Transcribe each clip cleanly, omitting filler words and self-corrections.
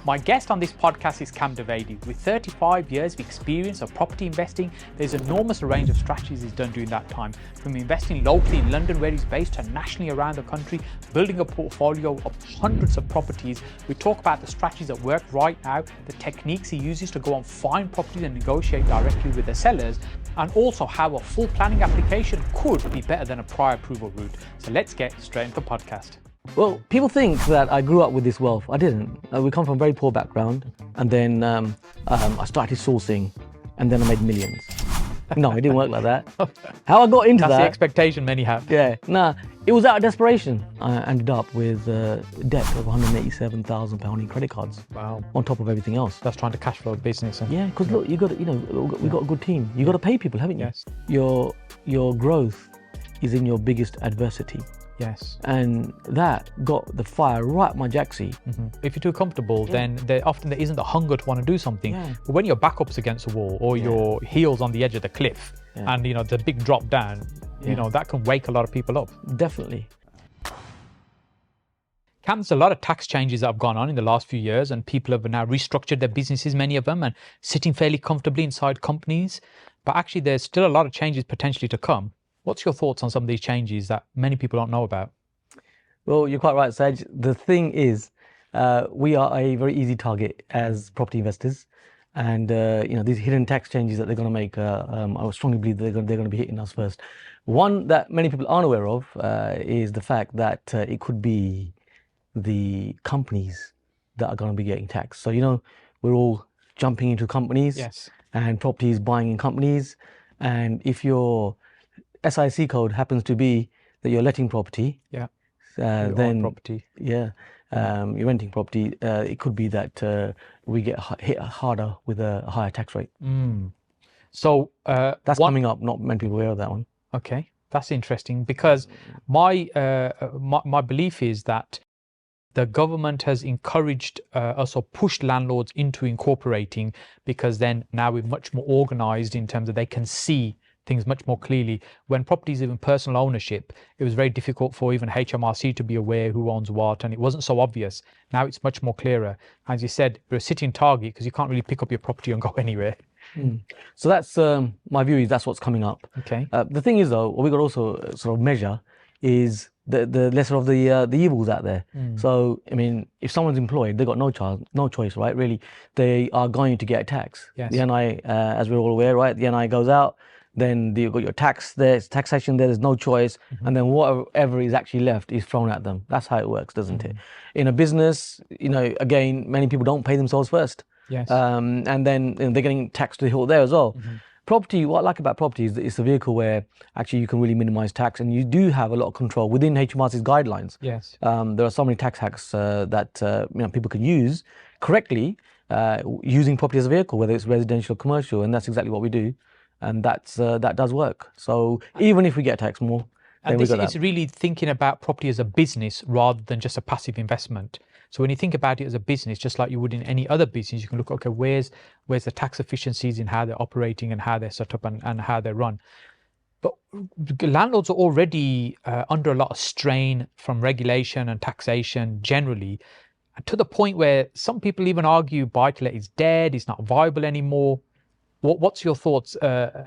My guest on this podcast is Kam Dovedi. With 35 years of experience of property investing, there's an enormous range of strategies he's done during that time, from investing locally in London where he's based to nationally around the country, building a portfolio of hundreds of properties. We talk about the strategies that work right now, the techniques he uses to go and find properties and negotiate directly with the sellers, and also how a full planning application could be better than a prior approval route. So let's get straight into the podcast. Well, people think that I grew up with this wealth. I didn't. We come from a very poor background, and then I started sourcing, and then I made millions. No, it didn't work like that. How I got into That's the expectation many have. Yeah, nah, it was out of desperation. I ended up with debt of £187,000 in credit cards. Wow. On top of everything else. That's trying to cash flow a business. Yeah, because look, you got to, we got a good team. You got to pay people, haven't you? Yes. Your growth is in your biggest adversity. Yes. And that got the fire right up my jacksie. If you're too comfortable, then there isn't the hunger to want to do something. Yeah. But when your back up's against a wall or your heels on the edge of the cliff and the big drop down, that can wake a lot of people up. Definitely. Kam's a lot of tax changes that have gone on in the last few years, and people have now restructured their businesses, many of them, and sitting fairly comfortably inside companies. But actually, there's still a lot of changes potentially to come. What's your thoughts on some of these changes that many people don't know about? Well, you're quite right, Saj. The thing is, we are a very easy target as property investors. And, these hidden tax changes that they're going to make, I strongly believe they're going to be hitting us first. One that many people aren't aware of is the fact that it could be the companies that are going to be getting taxed. So, we're all jumping into companies and properties buying in companies. And if your SIC code happens to be that you're letting property, then property. you're renting property, it could be that we get hit harder with a higher tax rate. So that's coming up. Not many people aware of that one. Okay, that's interesting, because my belief is that the government has encouraged us or pushed landlords into incorporating, because then now we're much more organized in terms of they can see things much more clearly. When properties are in personal ownership, it was very difficult for even 𝗵𝗲𝗁 to be aware who owns what, and it wasn't so obvious. Now it's much more clearer. As you said, we're a sitting target because you can't really pick up your property and go anywhere. So that's my view is that's what's coming up. Okay. The thing is though, what we got to also sort of measure is the lesser of the evils out there. So I mean, if someone's employed, they've got no choice, right? Really, they are going to get a tax. Yes. The NI, as we're all aware, right? The NI goes out. Then you've got your taxation there's no choice, and then whatever is actually left is thrown at them. That's how it works, doesn't it? In a business, again, many people don't pay themselves first. Yes. And then they're getting taxed to the hilt there as well. Property, what I like about property is that it's a vehicle where actually you can really minimize tax, and you do have a lot of control within 𝗵𝗲𝗁's guidelines. Yes. There are so many tax hacks that people can use correctly using property as a vehicle, whether it's residential or commercial, and that's exactly what we do. And that does work. So even if we get taxed more, then we got that. It's really thinking about property as a business rather than just a passive investment. So when you think about it as a business, just like you would in any other business, you can look, okay, where's the tax efficiencies in how they're operating and how they're set up and how they run. But landlords are already under a lot of strain from regulation and taxation generally, to the point where some people even argue buy-to-let is dead, it's not viable anymore. What's your thoughts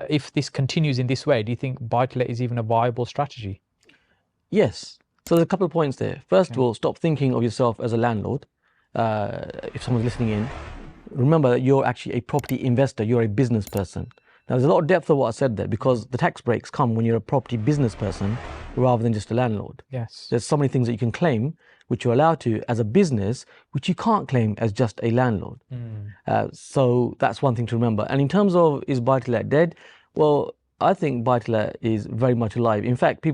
if this continues in this way? Do you think buy-to-let is even a viable strategy? Yes. So there's a couple of points there. First of all, stop thinking of yourself as a landlord. If someone's listening in, remember that you're actually a property investor. You're a business person. Now, there's a lot of depth of what I said there, because the tax breaks come when you're a property business person rather than just a landlord. Yes. There's so many things that you can claim, which you're allowed to as a business, which you can't claim as just a landlord. So that's one thing to remember. And in terms of, is buy-to-let dead? Well, I think buy-to-let is very much alive. In fact, some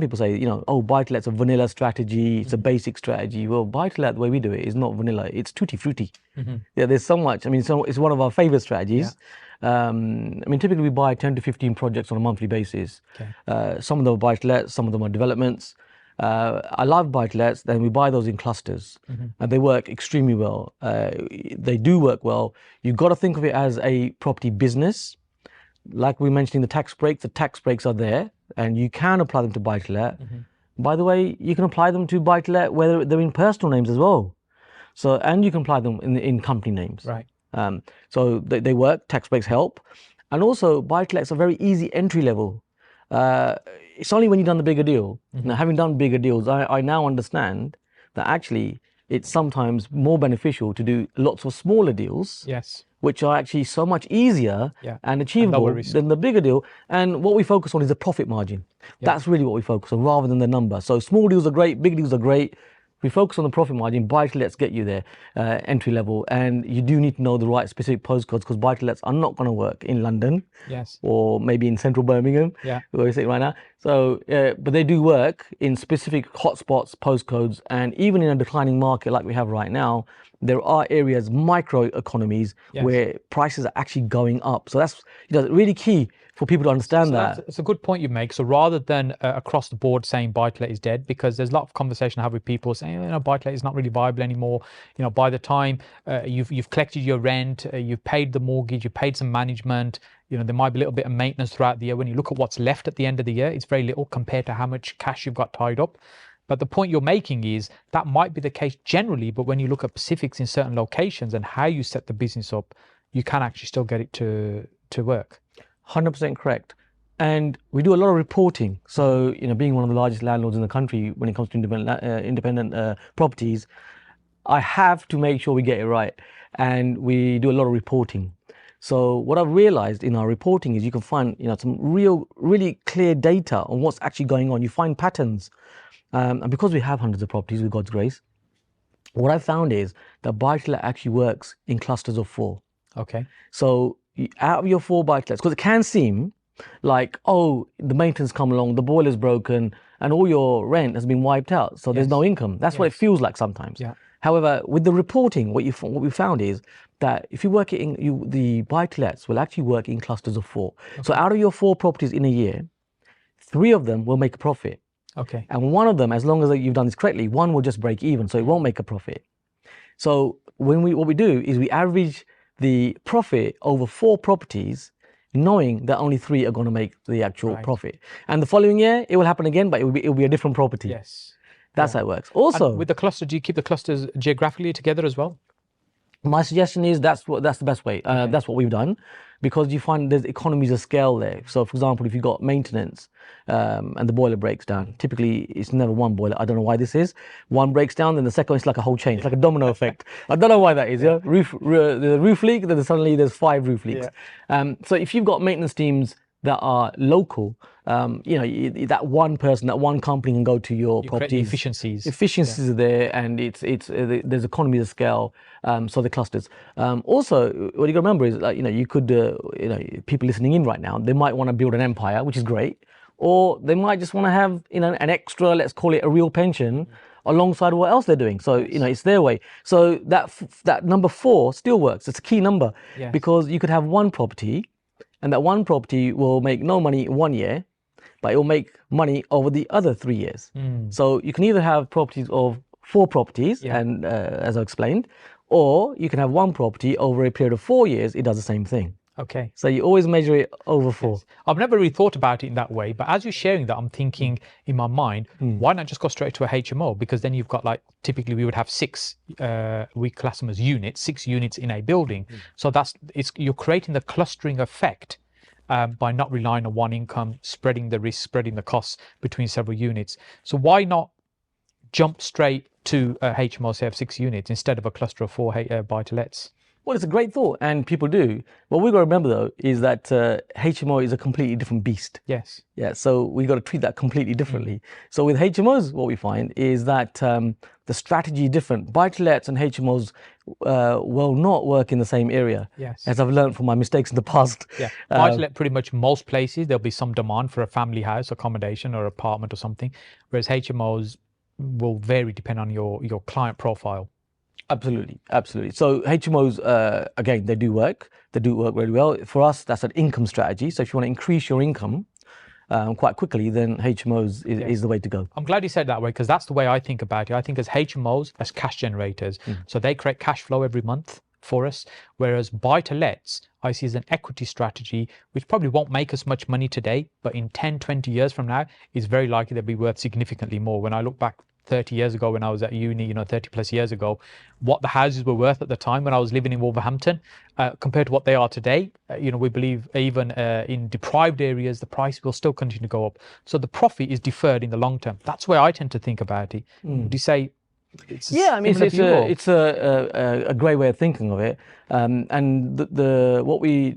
people say, oh, buy-to-let's a vanilla strategy, it's a basic strategy. Well, buy-to-let, the way we do it, is not vanilla, it's tutti frutti. Yeah, there's so much. I mean, it's one of our favorite strategies. Typically we buy 10 to 15 projects on a monthly basis. Some of them are buy-to-lets, some of them are developments. I love buy-to-lets, then we buy those in clusters, and they work extremely well. They do work well. You've got to think of it as a property business. Like we mentioned in the tax breaks are there, and you can apply them to buy-to-let. By the way, you can apply them to buy-to-let whether they're in personal names as well. So, and you can apply them in company names. Right. So they work, tax breaks help. And also buy-to-lets are very easy entry level. It's only when you've done the bigger deal. Now, having done bigger deals, I now understand that actually it's sometimes more beneficial to do lots of smaller deals. Yes. Which are actually so much easier and achievable than the bigger deal. And what we focus on is the profit margin. That's really what we focus on rather than the number. So small deals are great, big deals are great. We focus on the profit margin. Buy-to-lets get you there, entry level. And you do need to know the right specific postcodes because buy-to-lets are not going to work in London. Yes. Or maybe in central Birmingham, where we sit right now. So, but they do work in specific hotspots, postcodes, and even in a declining market like we have right now, there are areas, micro economies, where prices are actually going up. So that's really key for people to understand that. It's a good point you make. So rather than across the board saying buy-to-let is dead, because there's a lot of conversation I have with people saying, buy-to-let is not really viable anymore. By the time you've collected your rent, you've paid the mortgage, you've paid some management, there might be a little bit of maintenance throughout the year. When you look at what's left at the end of the year, it's very little compared to how much cash you've got tied up. But the point you're making is that might be the case generally, but when you look at specifics in certain locations and how you set the business up, you can actually still get it to work. 100% correct. And we do a lot of reporting. So, being one of the largest landlords in the country when it comes to independent properties, I have to make sure we get it right. And we do a lot of reporting. So what I've realized in our reporting is you can find, some really clear data on what's actually going on. You find patterns. And because we have hundreds of properties with God's grace, what I found is that buy-to-let actually works in clusters of 4. Okay. So out of your 4 buy-to-lets, because it can seem like, the maintenance come along, the boiler's broken, and all your rent has been wiped out. So there's no income. That's what it feels like sometimes. Yeah. However, with the reporting, what we found is that if you work it in, the buy-to-lets will actually work in clusters of 4. Okay. So out of your 4 properties in a year, 3 of them will make a profit. Okay. And one of them, as long as you've done this correctly, one will just break even, so it won't make a profit. So what we do is we average the profit over 4 properties, knowing that only 3 are going to make the actual profit. And the following year, it will happen again, but it will be a different property. Yes. That's how it works. Also, and with the cluster, do you keep the clusters geographically together as well? My suggestion is that's the best way. That's what we've done, because you find there's economies of scale there. So, for example, if you've got maintenance and the boiler breaks down, typically it's never one boiler. I don't know why this is. One breaks down, then the second it's like a whole chain. It's like a domino effect. I don't know why that is. The roof leak, then suddenly there's 5 roof leaks. So if you've got maintenance teams that are local, that one person, that one company can go to your property. Efficiencies. Efficiencies are there, and there's economies of scale. So the clusters. Also, what you got to remember is, you could, people listening in right now, they might want to build an empire, which is great, or they might just want to have, an extra, let's call it a real pension, alongside what else they're doing. So, it's their way. So that number 4 still works. It's a key number because you could have one property, and that one property will make no money in 1 year, but it will make money over the other 3 years. So you can either have properties of 4 properties, and as I explained, or you can have one property over a period of 4 years, it does the same thing. Okay. So you always measure it over 4. Yes. I've never really thought about it in that way, but as you're sharing that, I'm thinking in my mind, why not just go straight to a HMO? Because then you've got, typically we would have 6, we class them as units, 6 units in a building. So you're creating the clustering effect by not relying on one income, spreading the risk, spreading the costs between several units. So why not jump straight to a HMO, say, of 6 units instead of a cluster of 4 buy-to-lets? Well, it's a great thought, and people do. What we've got to remember, though, is that HMO is a completely different beast. Yes. Yeah, so we've got to treat that completely differently. So with HMOs, what we find is that the strategy is different. Buy-to-lets and HMOs will not work in the same area. Yes. As I've learned from my mistakes in the past. Yeah. Buy-to-let, pretty much most places, there'll be some demand for a family house, accommodation, or apartment or something, whereas HMOs will vary depending on your client profile. Absolutely, absolutely. So HMOs, again, they do work. They do work really well. For us, that's an income strategy. So if you want to increase your income quite quickly, then HMOs is the way to go. I'm glad you said that way, because that's the way I think about it. I think as HMOs, as cash generators, so they create cash flow every month for us, whereas buy-to-lets I see as an equity strategy, which probably won't make us much money today, but in 10, 20 years from now, is very likely they'll be worth significantly more. When I look back 30 years ago when I was at uni, you know, 30 plus years ago, what the houses were worth at the time when I was living in Wolverhampton compared to what they are today. You know, we believe even in deprived areas, the price will still continue to go up. So the profit is deferred in the long term. That's where I tend to think about it. Would you say? Yeah, I mean, it's a great way of thinking of it. And what we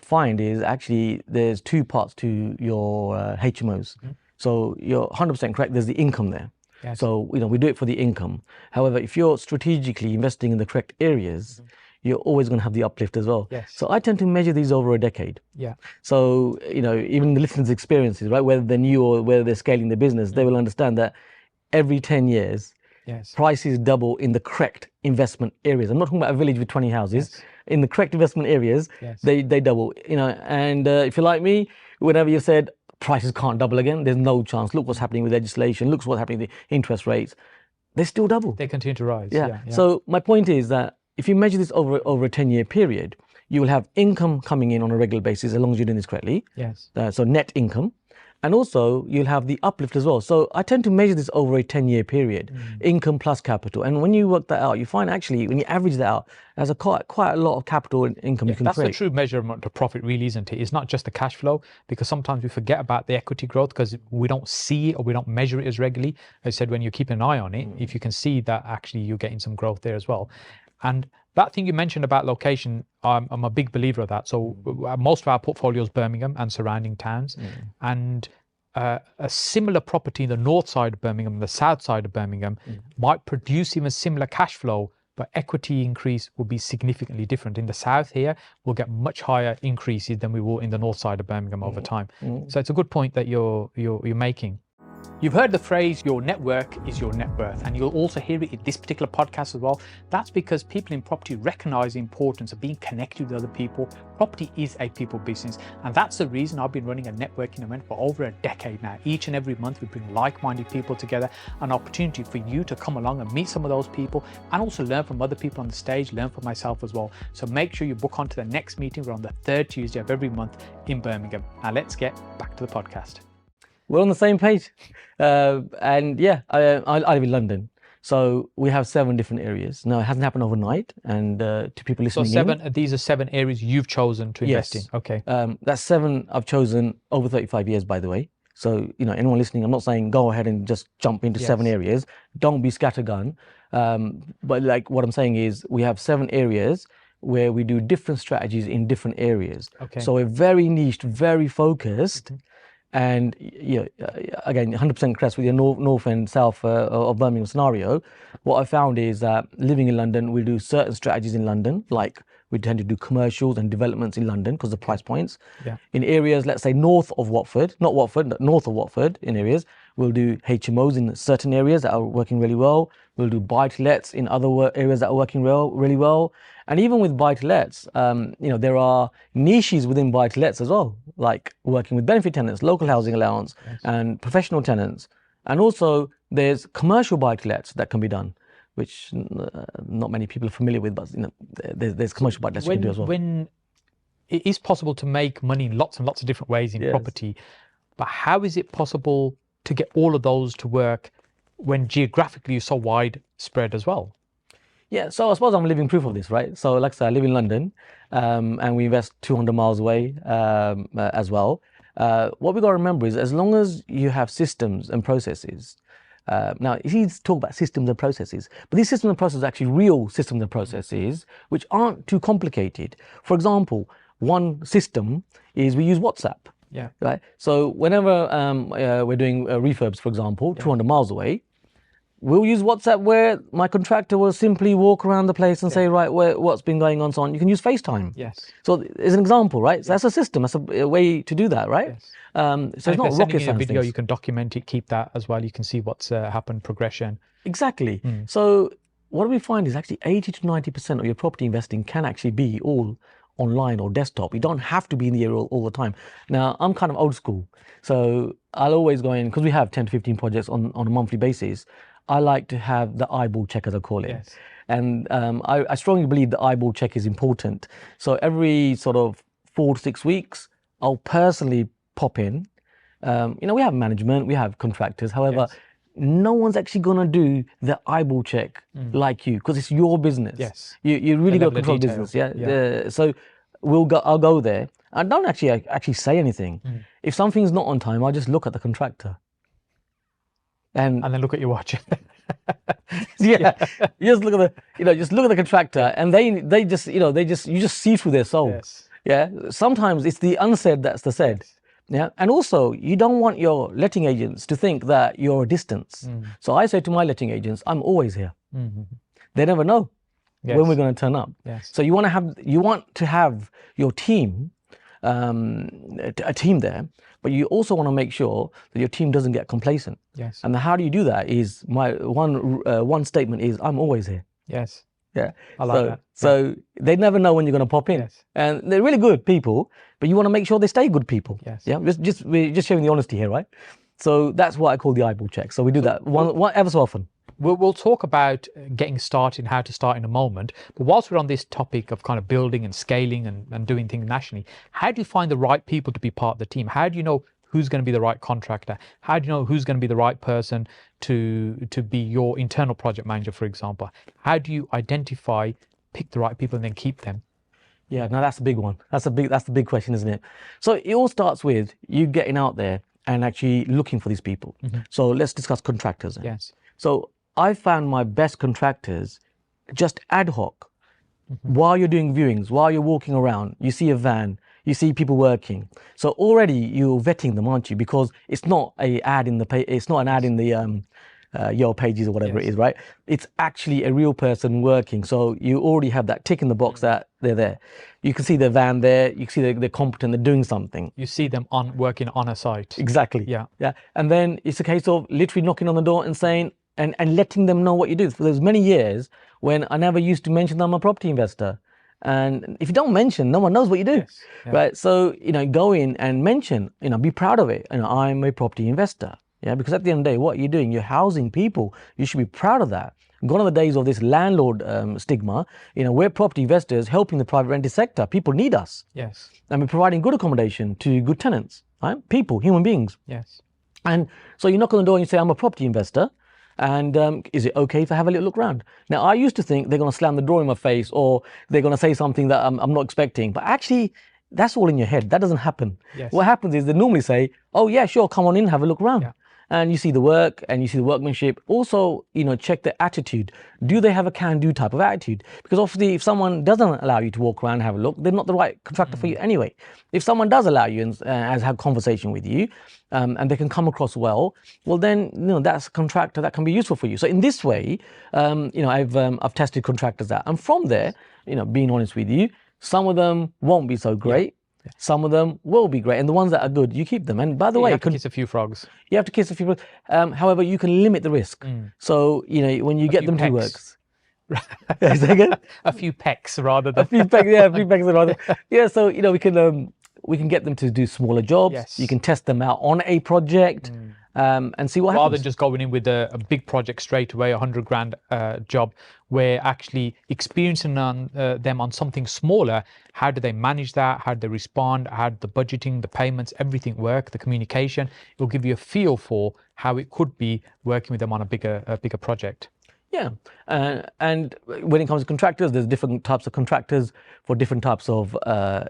find is actually there's two parts to your HMOs. So you're 100% correct. There's the income there. Yes. So, you know, we do it for the income. However, if you're strategically investing in the correct areas, you're always going to have the uplift as well. Yes. So I tend to measure these over a decade. Yeah. So, you know, even the listeners' experiences, right, whether they're new or whether they're scaling their business, they will understand that every 10 years, prices double in the correct investment areas. I'm not talking about a village with 20 houses. Yes. In the correct investment areas, they double. You know, and if you're like me, whenever you said prices can't double again, there's no chance. Look what's happening with legislation. Look what's happening with the interest rates. They still double. They continue to rise. Yeah. So my point is that if you measure this over a 10-year period, you will have income coming in on a regular basis as long as you're doing this correctly. Yes. So net income. And also you'll have the uplift as well. So I tend to measure this over a 10-year period, income plus capital. And when you work that out, you find actually when you average that out, there's quite a lot of capital and income you can create. That's the true measurement of profit, really, isn't it? It's not just the cash flow, because sometimes we forget about the equity growth because we don't see it or we don't measure it as regularly. As I said, when you keep an eye on it, if you can see that actually you're getting some growth there as well. And that thing you mentioned about location, I'm a big believer of that. So most of our portfolio is Birmingham and surrounding towns. And a similar property in the north side of Birmingham and the south side of Birmingham might produce even similar cash flow, but equity increase will be significantly different. In the south here, we'll get much higher increases than we will in the north side of Birmingham over time. So it's a good point that you're making. You've heard the phrase, your network is your net worth, and you'll also hear it in this particular podcast as well. That's because people in property recognize the importance of being connected with other people. Property is a people business, and that's the reason I've been running a networking event for over a decade now. Each and every month we bring like-minded people together, an opportunity for you to come along and meet some of those people and also learn from other people on the stage, learn from myself as well. So make sure you book onto the next meeting. We're on the third Tuesday of every month in Birmingham. Now let's get back to the podcast. We're on the same page. And yeah, I live in London. So we have 7 different areas. Now, it hasn't happened overnight. And to people listening these are 7 areas you've chosen to invest in. Okay. That's 7 I've chosen over 35 years, by the way. So, you know, anyone listening, I'm not saying go ahead and just jump into 7 areas. Don't be scattergun. But like what I'm saying is we have 7 areas where we do different strategies in different areas. Okay. So we're very niched, very focused. And again, 100% impressed with your north and south of Birmingham scenario. What I found is that living in London, we do certain strategies in London, like we tend to do commercials and developments in London because of price points. In areas, let's say north of Watford, not Watford, but north of Watford in areas, we'll do HMOs in certain areas that are working really well. We'll do buy-to-lets in other areas that are working really well. And even with buy-to-lets, there are niches within buy-to-lets as well, like working with benefit tenants, local housing allowance, and professional tenants. And also there's commercial buy-to-lets that can be done, which not many people are familiar with, but there's commercial buy-to-lets you can do as well. When it is possible to make money in lots and lots of different ways in property, but how is it possible to get all of those to work when geographically you're so widespread as well? Yeah, so I suppose I'm living proof of this, right? So like I said, I live in London and we invest 200 miles away as well. What we got to remember is as long as you have systems and processes, now it's easy to talk about systems and processes, but these systems and processes are actually real systems and processes which aren't too complicated. For example, one system is we use WhatsApp. Yeah. Right. So whenever we're doing refurbs, for example, 200 miles away, we'll use WhatsApp where my contractor will simply walk around the place and say, right, what's been going on, so on. You can use FaceTime. Yes. So as an example, right? So that's a system. That's a way to do that, right? Yes. So it's not rocket science. Video, you can document it, keep that as well. You can see what's happened, progression. Exactly. So what we find is actually 80 to 90% of your property investing can actually be all online or desktop. You don't have to be in the area all the time. Now, I'm kind of old school, so I'll always go in, because we have 10 to 15 projects on a monthly basis. I like to have the eyeball check, as I call it. Yes. And I strongly believe the eyeball check is important. So every sort of 4 to 6 weeks, I'll personally pop in. We have management, we have contractors. However, no one's actually going to do the eyeball check like you, because it's your business. Yes. You really got to level of control detail. business. Yeah. So I'll go there. I don't actually say anything. If something's not on time, I just look at the contractor. And then look at your watch. yeah, you just look at the contractor, and they just you just see through their soul. Yes. Yeah. Sometimes it's the unsaid that's the said. Yes. Yeah. And also, you don't want your letting agents to think that you're a distance. So I say to my letting agents, I'm always here. They never know when we're going to turn up. Yes. So you want to have your team, a team there, but you also want to make sure that your team doesn't get complacent. Yes. And how do you do that? Is my one statement is, I'm always here. Yes. Yeah. I like that. So they never know when you're going to pop in. Yes. And they're really good people, but you want to make sure they stay good people. Yes. Yeah. We're just showing the honesty here, right? So that's what I call the eyeball check. So we do that one ever so often. We'll talk about getting started and how to start in a moment. But whilst we're on this topic of kind of building and scaling and doing things nationally, how do you find the right people to be part of the team? How do you know who's going to be the right contractor? How do you know who's going to be the right person to be your internal project manager, for example? How do you identify, pick the right people and then keep them? Yeah, no, that's a big one. That's the big question, isn't it? So it all starts with you getting out there and actually looking for these people. So let's discuss contractors then. Yes. So I found my best contractors just ad hoc. While you're doing viewings, while you're walking around, you see a van, you see people working. So already you're vetting them, aren't you? Because it's not an ad in the Yellow Pages or whatever it is, right? It's actually a real person working. So you already have that tick in the box that they're there. You can see their van there. You can see they're competent. They're doing something. You see them working on a site. Exactly. Yeah. And then it's a case of literally knocking on the door and saying, and letting them know what you do. For those many years when I never used to mention that I'm a property investor. And if you don't mention, no one knows what you do, right? So, go in and mention, be proud of it. I'm a property investor. Yeah, because at the end of the day, what you're doing, you're housing people. You should be proud of that. Gone are the days of this landlord stigma. We're property investors helping the private rented sector. People need us. Yes. And we're providing good accommodation to good tenants, right? People, human beings. Yes. And so you knock on the door and you say, I'm a property investor. And is it okay if I have a little look around? Now, I used to think they're going to slam the door in my face or they're going to say something that I'm not expecting. But actually, that's all in your head. That doesn't happen. Yes. What happens is they normally say, oh, yeah, sure, come on in, have a look around. Yeah. And you see the work and you see the workmanship. Also, check their attitude. Do they have a can-do type of attitude? Because obviously, if someone doesn't allow you to walk around and have a look, they're not the right contractor for you anyway. If someone does allow you and have a conversation with you, and they can come across well, then that's a contractor that can be useful for you. So in this way, I've tested contractors out, and from there, being honest with you, some of them won't be so great. Yeah. Some of them will be great, and the ones that are good, you keep them. And by the way, you have to kiss a few frogs. You have to kiss a few frogs. However, you can limit the risk. So when you get them to work, a few pecks rather than a few pecks. Yeah, a few pecks rather. Yeah, so we can get them to do smaller jobs. Yes. You can test them out on a project and see what happens. Rather than just going in with a big project straight away, $100,000 job, where actually experiencing them on something smaller. How do they manage that? How do they respond? How do the budgeting, the payments, everything work? The communication. It will give you a feel for how it could be working with them on a bigger project. Yeah, and when it comes to contractors, there's different types of contractors for different types of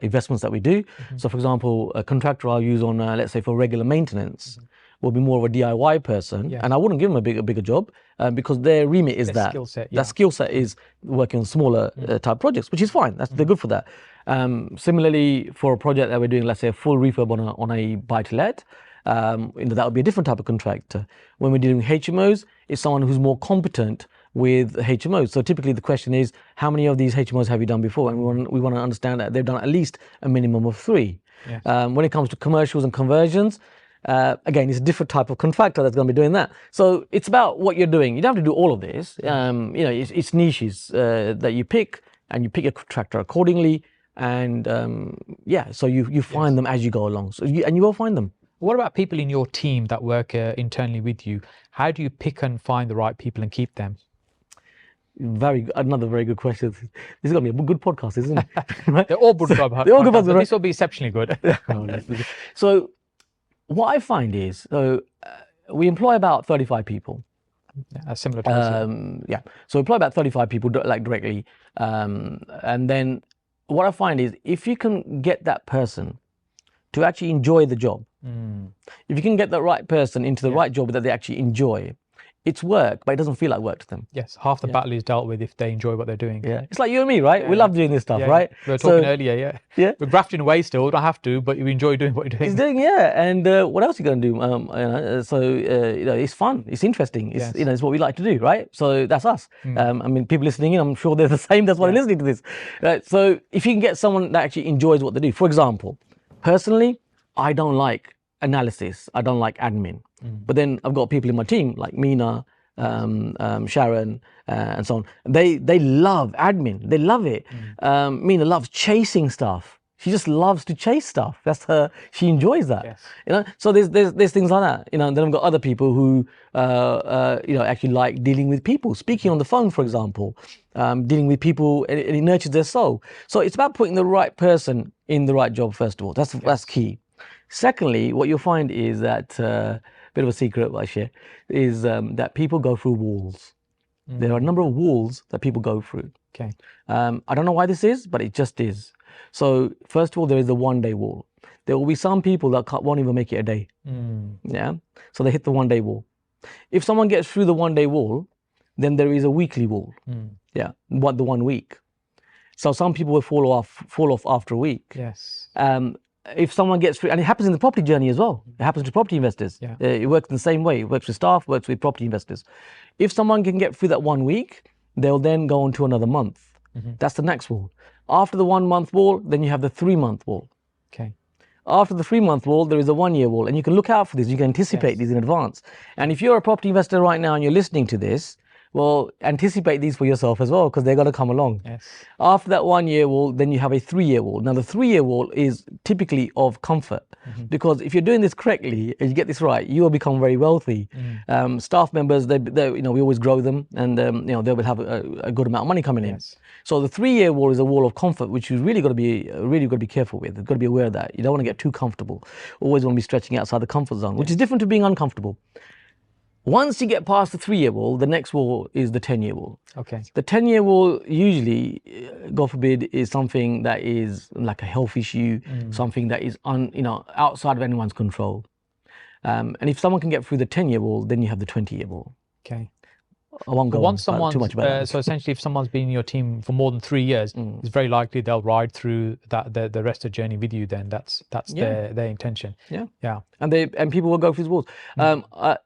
investments that we do. So, for example, a contractor I'll use on, let's say, for regular maintenance will be more of a DIY person, and I wouldn't give them a bigger job because their remit is that skill set. That skill set is working on smaller type projects, which is fine. They're good for that. Similarly, for a project that we're doing, let's say, a full refurb on a buy-to-let. That would be a different type of contractor. When we're doing HMOs, it's someone who's more competent with HMOs. So typically the question is, how many of these HMOs have you done before? And we want to understand that they've done at least a minimum of 3. Yes. When it comes to commercials and conversions, again, it's a different type of contractor that's going to be doing that. So it's about what you're doing. You don't have to do all of this. It's niches that you pick, and you pick your contractor accordingly. And so you find them as you go along. So you will find them. What about people in your team that work internally with you? How do you pick and find the right people and keep them? Another very good question. This is going to be a good podcast, isn't it? Right? They're all good. They're all good podcasts, right? This will be exceptionally good. So what I find is, we employ about 35 people. Yeah, similar to us, Yeah, so we employ about 35 people like directly, and then what I find is if you can get that person to actually enjoy the job, if you can get the right person into the right job that they actually enjoy, it's work, but it doesn't feel like work to them. Yes, half the battle is dealt with if they enjoy what they're doing. Yeah, it's like you and me, right? We love doing this stuff, right? We were talking earlier, we're grafting away still, we don't have to, but we enjoy doing what you're doing. He's doing, and what else are you going to do? It's fun, it's interesting, it's, it's what we like to do, right? So that's us. I mean, people listening in, I'm sure they're the same, that's why they're listening to this. Right? So if you can get someone that actually enjoys what they do, for example, personally, I don't like analysis, I don't like admin. But then I've got people in my team like Mina, Sharon, and so on. They love admin. They love it. Mina loves chasing stuff. She just loves to chase stuff. That's her. She enjoys that. You know. So there's things like that. You know. And then I've got other people who actually like dealing with people, speaking on the phone, for example, dealing with people, and it nurtures their soul. So it's about putting the right person in the right job first of all. That's key. Secondly, what you'll find is that bit of a secret I share is that people go through walls. There are a number of walls that people go through. Okay. I don't know why this is, but it just is. So first of all, there is the one-day wall. There will be some people that won't even make it a day. Yeah. So they hit the one-day wall. If someone gets through the one-day wall, then there is a weekly wall. Yeah. The 1 week. So some people will fall off after a week. Yes. If someone gets through, and it happens in the property journey as well. It happens to property investors. It works in the same way. It works with staff, works with property investors. If someone can get through that 1 week, they'll then go on to another month. That's the next wall. After the 1 month wall, then you have the 3 month wall. Okay. After the 3 month wall, there is a 1 year wall, and you can look out for this. You can anticipate these in advance. And if you're a property investor right now and you're listening to this, well, anticipate these for yourself as well, because they're going to come along. After that 1 year wall, then you have a 3 year wall. Now, the 3 year wall is typically of comfort, because if you're doing this correctly and you get this right, you will become very wealthy. Staff members, we always grow them, and they will have a good amount of money coming in. So the 3 year wall is a wall of comfort, which you really got to be careful with. You've got to be aware of that. You don't want to get too comfortable. Always want to be stretching outside the comfort zone, which is different to being uncomfortable. Once you get past the 3 year wall, the next wall is the 10 year wall. Okay. The 10 year wall usually, God forbid, is something that is like a health issue, something that is outside of anyone's control. And if someone can get through the 10 year wall, then you have the 20 year wall. Okay. I won't go on too much about that. So essentially, if someone's been in your team for more than 3 years, it's very likely they'll ride through the rest of the journey with you. Then that's their intention. Yeah. And people will go through these walls.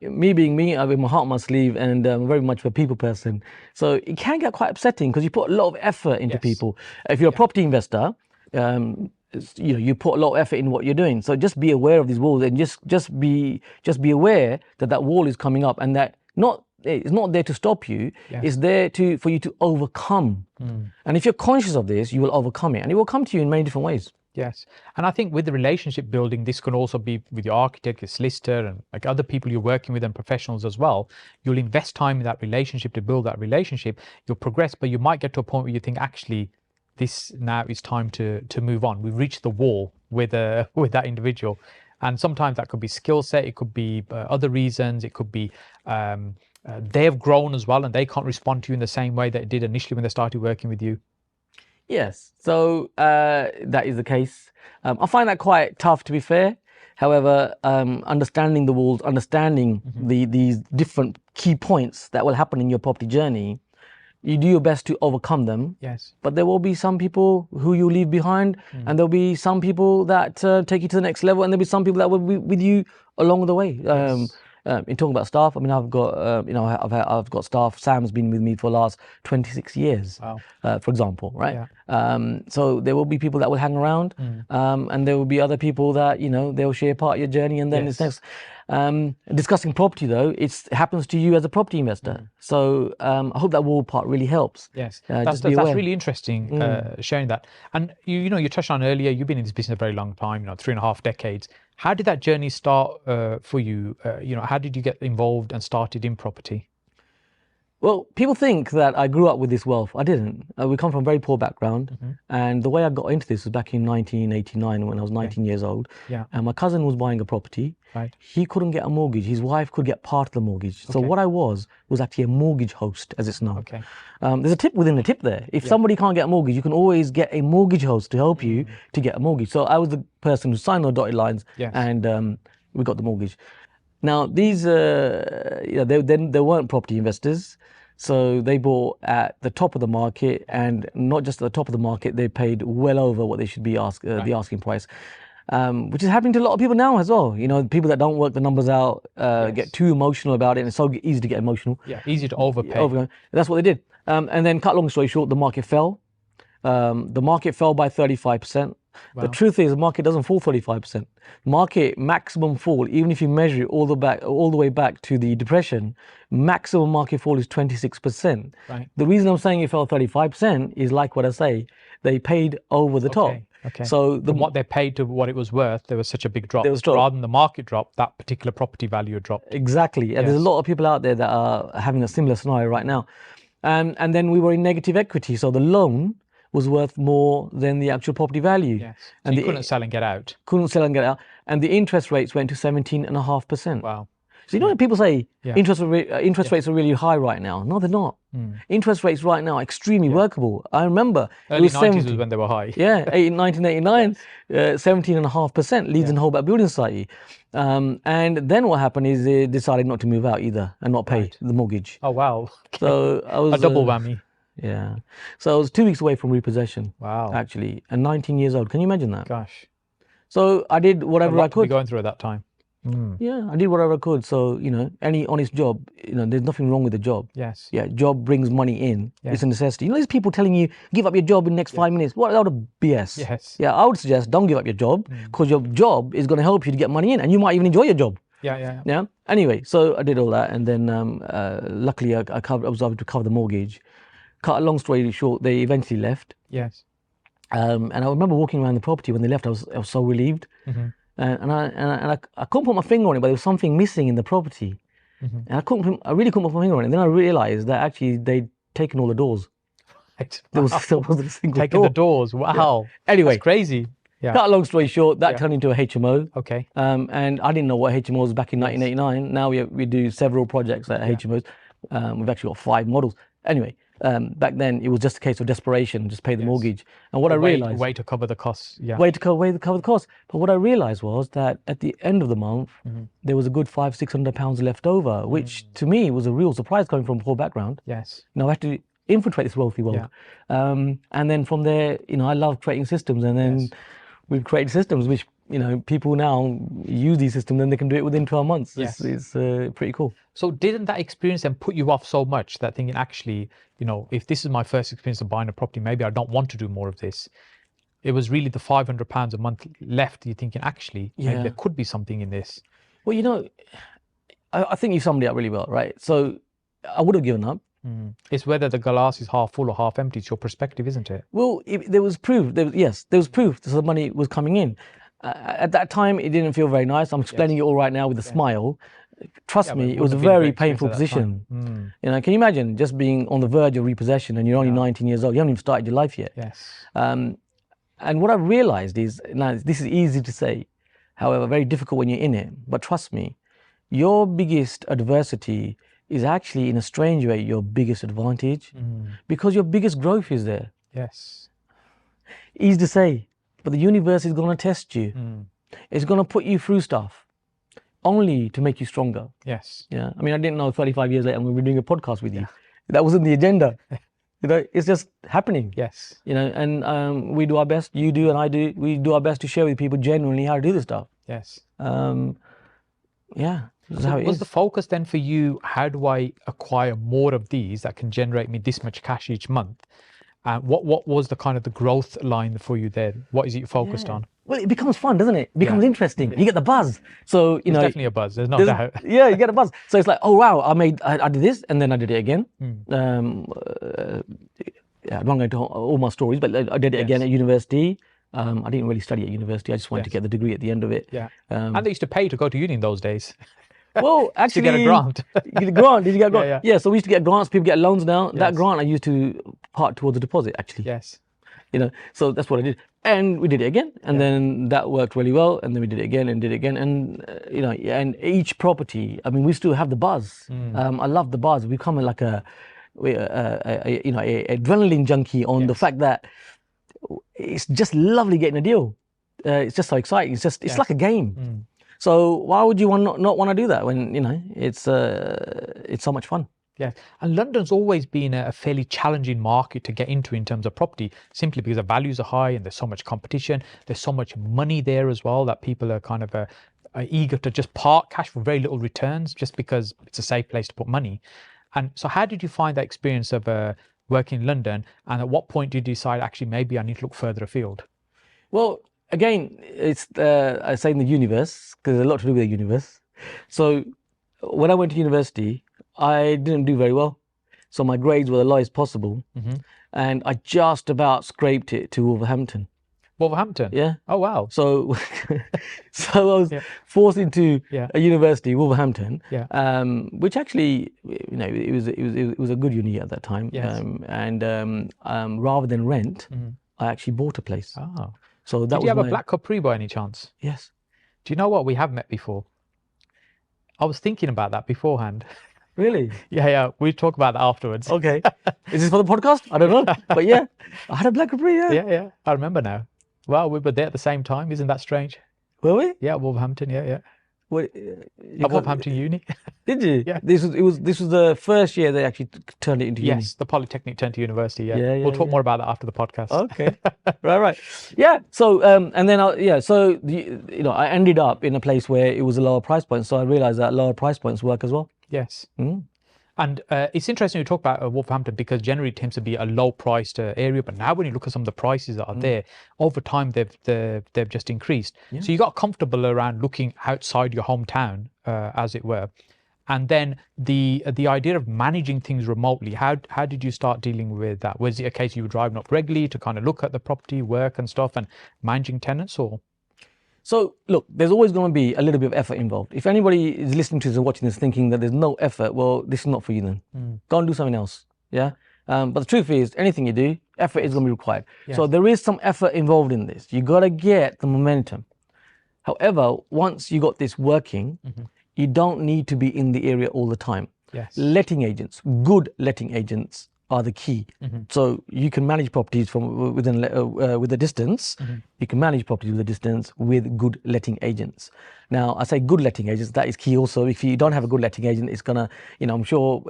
Me being me, I have my heart on my sleeve, and I'm very much a people person. So it can get quite upsetting because you put a lot of effort into people. If you're a property investor, you put a lot of effort in what you're doing. So just be aware of these walls, and just be aware that wall is coming up, and that it's not there to stop you. It's there for you to overcome. And if you're conscious of this, you will overcome it, and it will come to you in many different ways. Yes. And I think with the relationship building, this can also be with your architect, your solicitor, and like other people you're working with and professionals as well. You'll invest time in that relationship to build that relationship. You'll progress, but you might get to a point where you think, actually, this now is time to move on. We've reached the wall with that individual. And sometimes that could be skill set, it could be other reasons, it could be they've grown as well and they can't respond to you in the same way that it did initially when they started working with you. Yes, so that is the case. I find that quite tough, to be fair. However, understanding the walls, understanding these different key points that will happen in your property journey, you do your best to overcome them. Yes. But there will be some people who you leave behind, and there'll be some people that take you to the next level, and there'll be some people that will be with you along the way. Yes. In talking about staff, I mean, I've got I've got staff. Sam's been with me for the last 26 years, for example, right? So there will be people that will hang around, and there will be other people that they'll share part of your journey, and then it's next. Discussing property though, it happens to you as a property investor. So I hope that wall part really helps. Yes, that's really interesting, sharing that. And you touched on earlier, you've been in this business a very long time, 3.5 decades. How did that journey start for you? How did you get involved and started in property? Well, people think that I grew up with this wealth. I didn't. We come from a very poor background. And the way I got into this was back in 1989 when I was 19 years old. Yeah. And my cousin was buying a property. Right. He couldn't get a mortgage. His wife could get part of the mortgage. So what I was actually a mortgage host, as it's known. Okay. There's a tip within the tip there. If somebody can't get a mortgage, you can always get a mortgage host to help you to get a mortgage. So I was the person who signed the dotted lines and we got the mortgage. Now, these, they weren't property investors. So they bought at the top of the market, and not just at the top of the market, they paid well over what they should be the asking price, which is happening to a lot of people now as well. You know, people that don't work the numbers out, get too emotional about it, and it's so easy to get emotional. Yeah, easy to overpay. That's what they did. And then, cut long story short, the market fell. The market fell by 35%. Wow. The truth is, the market doesn't fall 35%. Market maximum fall, even if you measure it all the way back to the depression, maximum market fall is 26%. Right. The reason I'm saying it fell 35% is like what I say, they paid over the top. Okay. So from what they paid to what it was worth, there was such a big drop. There was drop. Rather than the market drop, that particular property value dropped. Exactly. And there's a lot of people out there that are having a similar scenario right now. And then we were in negative equity. So the loan was worth more than the actual property value. Yes. So and you couldn't sell and get out. Couldn't sell and get out. And the interest rates went to 17.5%. Wow. So you know when people say interest rates are really high right now? No, they're not. Interest rates right now are extremely workable. I remember early 90s was when they were high. Yeah, 1989, 17.5% leads in the whole building society. And then what happened is they decided not to move out either and not pay the mortgage. Oh wow. So I was a double whammy. Yeah. So I was 2 weeks away from repossession. Wow. Actually, and 19 years old. Can you imagine that? Gosh. So I did whatever I could. To be going through at that time. Yeah, I did whatever I could. So, you know, any honest job, you know, there's nothing wrong with the job. Yes. Yeah, job brings money in. It's a necessity. You know, there's people telling you, give up your job in the next 5 minutes. What a load of BS. Yes. Yeah, I would suggest don't give up your job because your job is going to help you to get money in and you might even enjoy your job. Yeah. Anyway, so I did all that and then luckily I was able to cover the mortgage. Cut a long story short, they eventually left. Yes. And I remember walking around the property when they left. I was so relieved, and I couldn't put my finger on it, but there was something missing in the property, and I really couldn't put my finger on it. And then I realized that actually they'd taken all the doors. Right. There wasn't a single taken door. the doors. Wow. Yeah. Anyway, that's crazy. Yeah. Cut a long story short, that turned into a HMO. Okay. And I didn't know what HMO was back in 1989. Now we do several projects at HMOs. We've actually got 5 models. Anyway. Back then, it was just a case of desperation, just pay the mortgage. And what I realized, way to cover the costs, way to cover the costs. But what I realized was that at the end of the month, there was a good £500-600 left over, which to me was a real surprise coming from a poor background. Yes. You know, I had to infiltrate this wealthy world, and then from there, you know, I love creating systems, and then we've created systems which, you know, people now use these systems and they can do it within 12 months. Yes. It's pretty cool. So didn't that experience then put you off so much that thinking, actually, you know, if this is my first experience of buying a property, maybe I don't want to do more of this. It was really the £500 a month left. You're thinking, actually, maybe there could be something in this. Well, you know, I think you summed it up really well, right? So I would have given up. It's whether the glass is half full or half empty. It's your perspective, isn't it? Well, there was proof. There was proof that the money was coming in. At that time, it didn't feel very nice. I'm explaining it all right now with a smile. Trust me, it was a very painful position. You know, can you imagine just being on the verge of repossession and you're only 19 years old? You haven't even started your life yet. Yes. And what I've realized is, now this is easy to say, however, very difficult when you're in it. But trust me, your biggest adversity is actually, in a strange way, your biggest advantage, because your biggest growth is there. Yes. Easy to say, but the universe is going to test you. It's going to put you through stuff only to make you stronger. Yes. Yeah. I mean, I didn't know 35 years later I'm going to be doing a podcast with you. That wasn't the agenda. You know, it's just happening. Yes. You know, and we do our best, you do and I do, we do our best to share with people genuinely how to do this stuff. Yes. Yeah. So was the focus then for you, how do I acquire more of these that can generate me this much cash each month? What was the kind of the growth line for you then? What is it you focused on? Well, it becomes fun, doesn't it? It becomes interesting. You get the buzz. So, you know, definitely a buzz. There's no doubt. Yeah, you get a buzz. So it's like, oh wow, I did this, and then I did it again. I'm not going to all my stories, but I did it again at university. I didn't really study at university. I just wanted to get the degree at the end of it. Yeah. And they used to pay to go to uni in those days. Well, actually, to get a grant. You get a grant. Did you get a grant? Yeah, Yeah. So we used to get grants. People get loans now. Yes. That grant I used to part towards the deposit actually. Yes. So that's what I did, and we did it again, and then that worked really well, and then we did it again and did it again, and and each property. I mean, we still have the buzz. I love the buzz. We become like a adrenaline junkie on the fact that it's just lovely getting a deal. It's just so exciting. It's like a game. So why would you not want to do that when it's so much fun? Yeah, and London's always been a fairly challenging market to get into in terms of property, simply because the values are high and there's so much competition. There's so much money there as well that people are kind of are eager to just park cash for very little returns, just because it's a safe place to put money. And so, how did you find that experience of working in London? And at what point did you decide actually maybe I need to look further afield? Well, again, it's I say in the universe, because there's a lot to do with the universe. So when I went to university, I didn't do very well. So my grades were the lowest possible. And I just about scraped it to Wolverhampton. Wolverhampton? Yeah. Oh, wow. So I was forced into a university, Wolverhampton, which actually, it was a good uni at that time. Yes. Rather than rent, I actually bought a place. Oh. So that Did you have a black 𝗏 by any chance? Yes. Do you know what? We have met before. I was thinking about that beforehand. Really? Yeah. We'll talk about that afterwards. Okay. Is this for the podcast? I don't know. But yeah, I had a black 𝗏, Yeah. I remember now. Well, we were there at the same time. Isn't that strange? Were we? Yeah, Wolverhampton. Yeah. What, At Wolverhampton Uni. Did you? Yeah. This was the first year they actually turned it into uni. Yes, the Polytechnic turned to university. Yeah. Yeah, We'll talk more about that after the podcast. Okay. Right. Yeah. So and then I ended up in a place where it was a lower price point. So I realized that lower price points work as well. Yes. And it's interesting you talk about Wolverhampton, because generally it tends to be a low-priced area. But now when you look at some of the prices that are there, over time they've just increased. Yeah. So you got comfortable around looking outside your hometown, as it were. And then the idea of managing things remotely, how did you start dealing with that? Was it a case you were driving up regularly to kind of look at the property, work and stuff, and managing tenants, or? So look, there's always going to be a little bit of effort involved. If anybody is listening to this and watching this thinking that there's no effort, well, this is not for you then. Go and do something else. Yeah. But the truth is, anything you do, effort is going to be required. Yes. So there is some effort involved in this. You got to get the momentum. However, once you got this working, you don't need to be in the area all the time. Yes. Letting agents, good letting agents, are the key. So you can manage properties from with a distance. You can manage properties with a distance with good letting agents. Now, I say good letting agents, that is key also. If you don't have a good letting agent, it's gonna, I'm sure,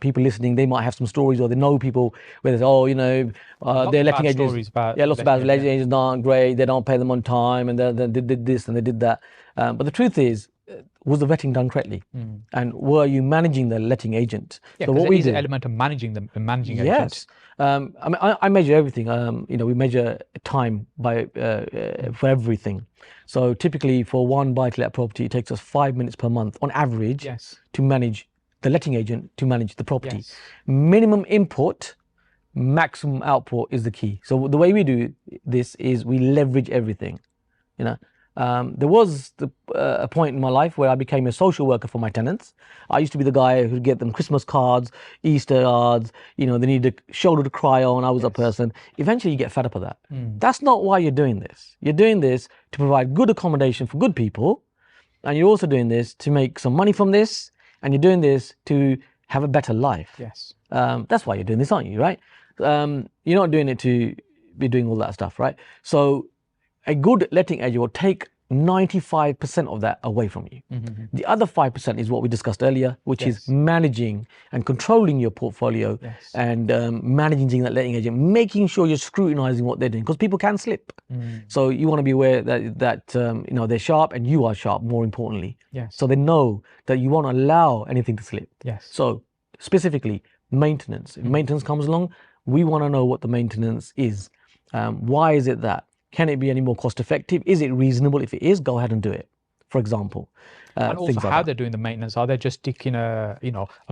people listening, they might have some stories, or they know people where they say, they're letting agents. Lots of bad letting agents aren't great. They don't pay them on time, and they did this and they did that. But the truth is, was the vetting done correctly? And were you managing the letting agent? Yeah, so what we do, an element of managing agents. Yes. I measure everything. We measure time by for everything. So typically for one buy-to-let property, it takes us 5 minutes per month on average to manage the letting agent, to manage the property. Yes. Minimum input, maximum output is the key. So the way we do this is we leverage everything. There was a point in my life where I became a social worker for my tenants. I used to be the guy who'd get them Christmas cards, Easter cards, they needed a shoulder to cry on. I was a person. Eventually you get fed up of that. That's not why you're doing this. You're doing this to provide good accommodation for good people. And you're also doing this to make some money from this. And you're doing this to have a better life. Yes. That's why you're doing this, aren't you, right? You're not doing it to be doing all that stuff, right? So a good letting agent will take 95% of that away from you. The other 5% is what we discussed earlier, which is managing and controlling your portfolio and managing that letting agent, making sure you're scrutinizing what they're doing, because people can slip. So you want to be aware that they're sharp and you are sharp, more importantly. So they know that you won't allow anything to slip. So specifically, maintenance. If maintenance comes along, we want to know what the maintenance is. Why is it that? Can it be any more cost effective? Is it reasonable? If it is, go ahead and do it, for example. And also how they're doing the maintenance. Are they just sticking a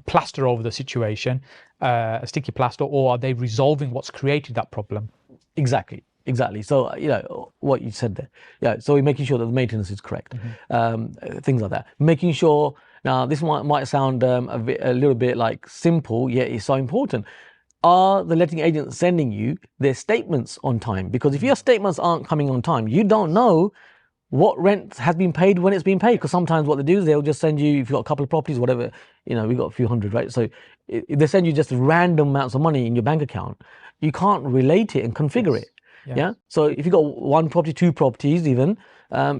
plaster over the situation, a sticky plaster, or are they resolving what's created that problem? Exactly. Exactly. So, what you said there. Yeah. So we're making sure that the maintenance is correct. Things like that. Making sure, now this might sound a little bit like simple, yet it's so important. Are the letting agents sending you their statements on time? Because if your statements aren't coming on time, you don't know what rent has been paid when it's been paid. Because sometimes what they do is they'll just send you, if you've got a couple of properties, whatever, we've got a few hundred, right? So they send you just random amounts of money in your bank account. You can't relate it and configure it. Yes. Yeah. So if you've got one property, two properties even,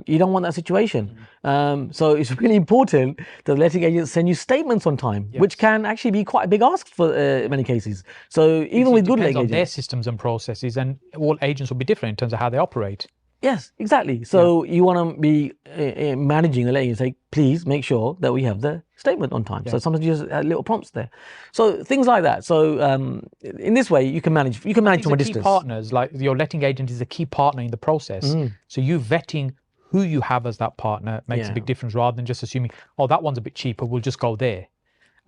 you don't want that situation. So it's really important that the letting agents send you statements on time, which can actually be quite a big ask for many cases. So even with good letting agents, their systems and processes, and all agents will be different in terms of how they operate. Yes, exactly. So you want to be managing a letting and say, please make sure that we have the statement on time. So sometimes you just add little prompts there. So things like that. So in this way, you can manage from a distance. Key partners, like your letting agent is a key partner in the process. So you vetting who you have as that partner makes a big difference, rather than just assuming, oh, that one's a bit cheaper, we'll just go there.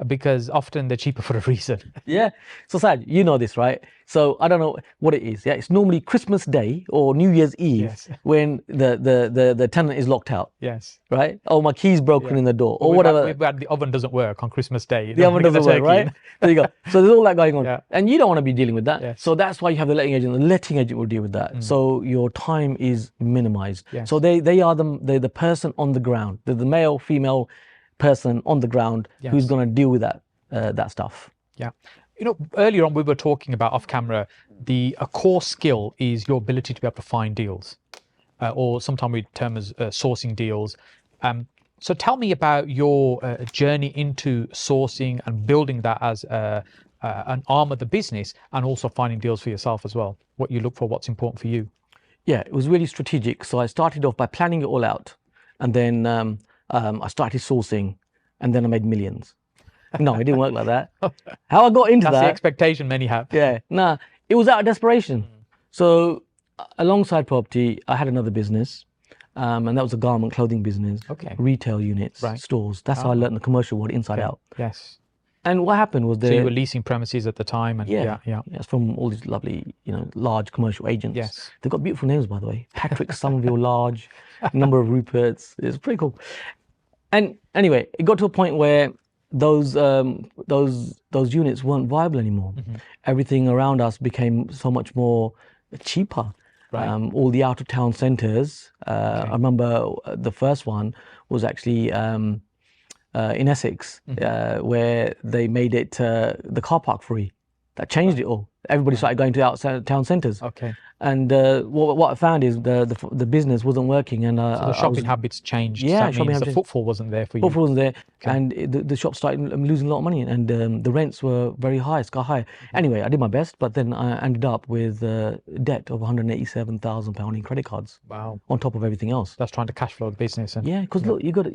Because often they're cheaper for a reason. Yeah. So Sad, you know this, right? So I don't know what it is. Yeah, it's normally Christmas Day or New Year's Eve when the tenant is locked out. Yes. Right? Oh, my key's broken in the door, or whatever. The oven doesn't work on Christmas Day. The oven doesn't work, right? There you go. So there's all that going on, and you don't want to be dealing with that. So that's why you have the letting agent. The letting agent will deal with that. So your time is minimized. So they are the person on the ground. They're the male, female person on the ground who's going to deal with that stuff. Yeah. Earlier on we were talking about off camera, a core skill is your ability to be able to find deals, or sometimes we term as sourcing deals. So tell me about your journey into sourcing and building that as an arm of the business, and also finding deals for yourself as well. What you look for, what's important for you. Yeah, it was really strategic. So I started off by planning it all out, and then I started sourcing, and then I made millions. No, it didn't work like that. How I got into That's the expectation many have. Yeah, nah, it was out of desperation. So alongside property, I had another business, and that was a garment clothing business. Okay. Retail units, stores. That's how I learned the commercial world inside out. Yes. And what happened was So you were leasing premises at the time, and it's from all these lovely, large commercial agents. Yes. They've got beautiful names, by the way. Patrick Somerville Large, number of Ruperts. It's pretty cool. And anyway, it got to a point where those units weren't viable anymore. Everything around us became so much more cheaper. All the out of town centres. I remember the first one was actually in Essex, where they made it the car park free. That changed it all. Everybody started going to outside town centres. Okay. And what I found is the business wasn't working, and so the shopping habits changed. Yeah, so that means the footfall wasn't there for you. Footfall wasn't there, and the shop started losing a lot of money, and the rents were very high, sky high. Anyway, I did my best, but then I ended up with debt of £187,000 in credit cards. Wow. On top of everything else. That's trying to cash flow the business. And, because look, you got to,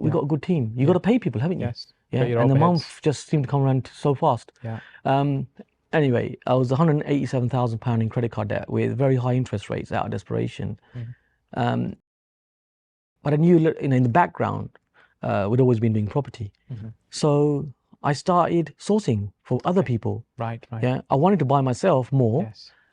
we got a good team. You got to pay people, haven't you? Yes. Yeah. And the month just seemed to come around so fast. Yeah. Anyway, I was £187,000 in credit card debt with very high interest rates out of desperation. But I knew, in the background, we'd always been doing property. So I started sourcing for other people. Right. Yeah, I wanted to buy myself more,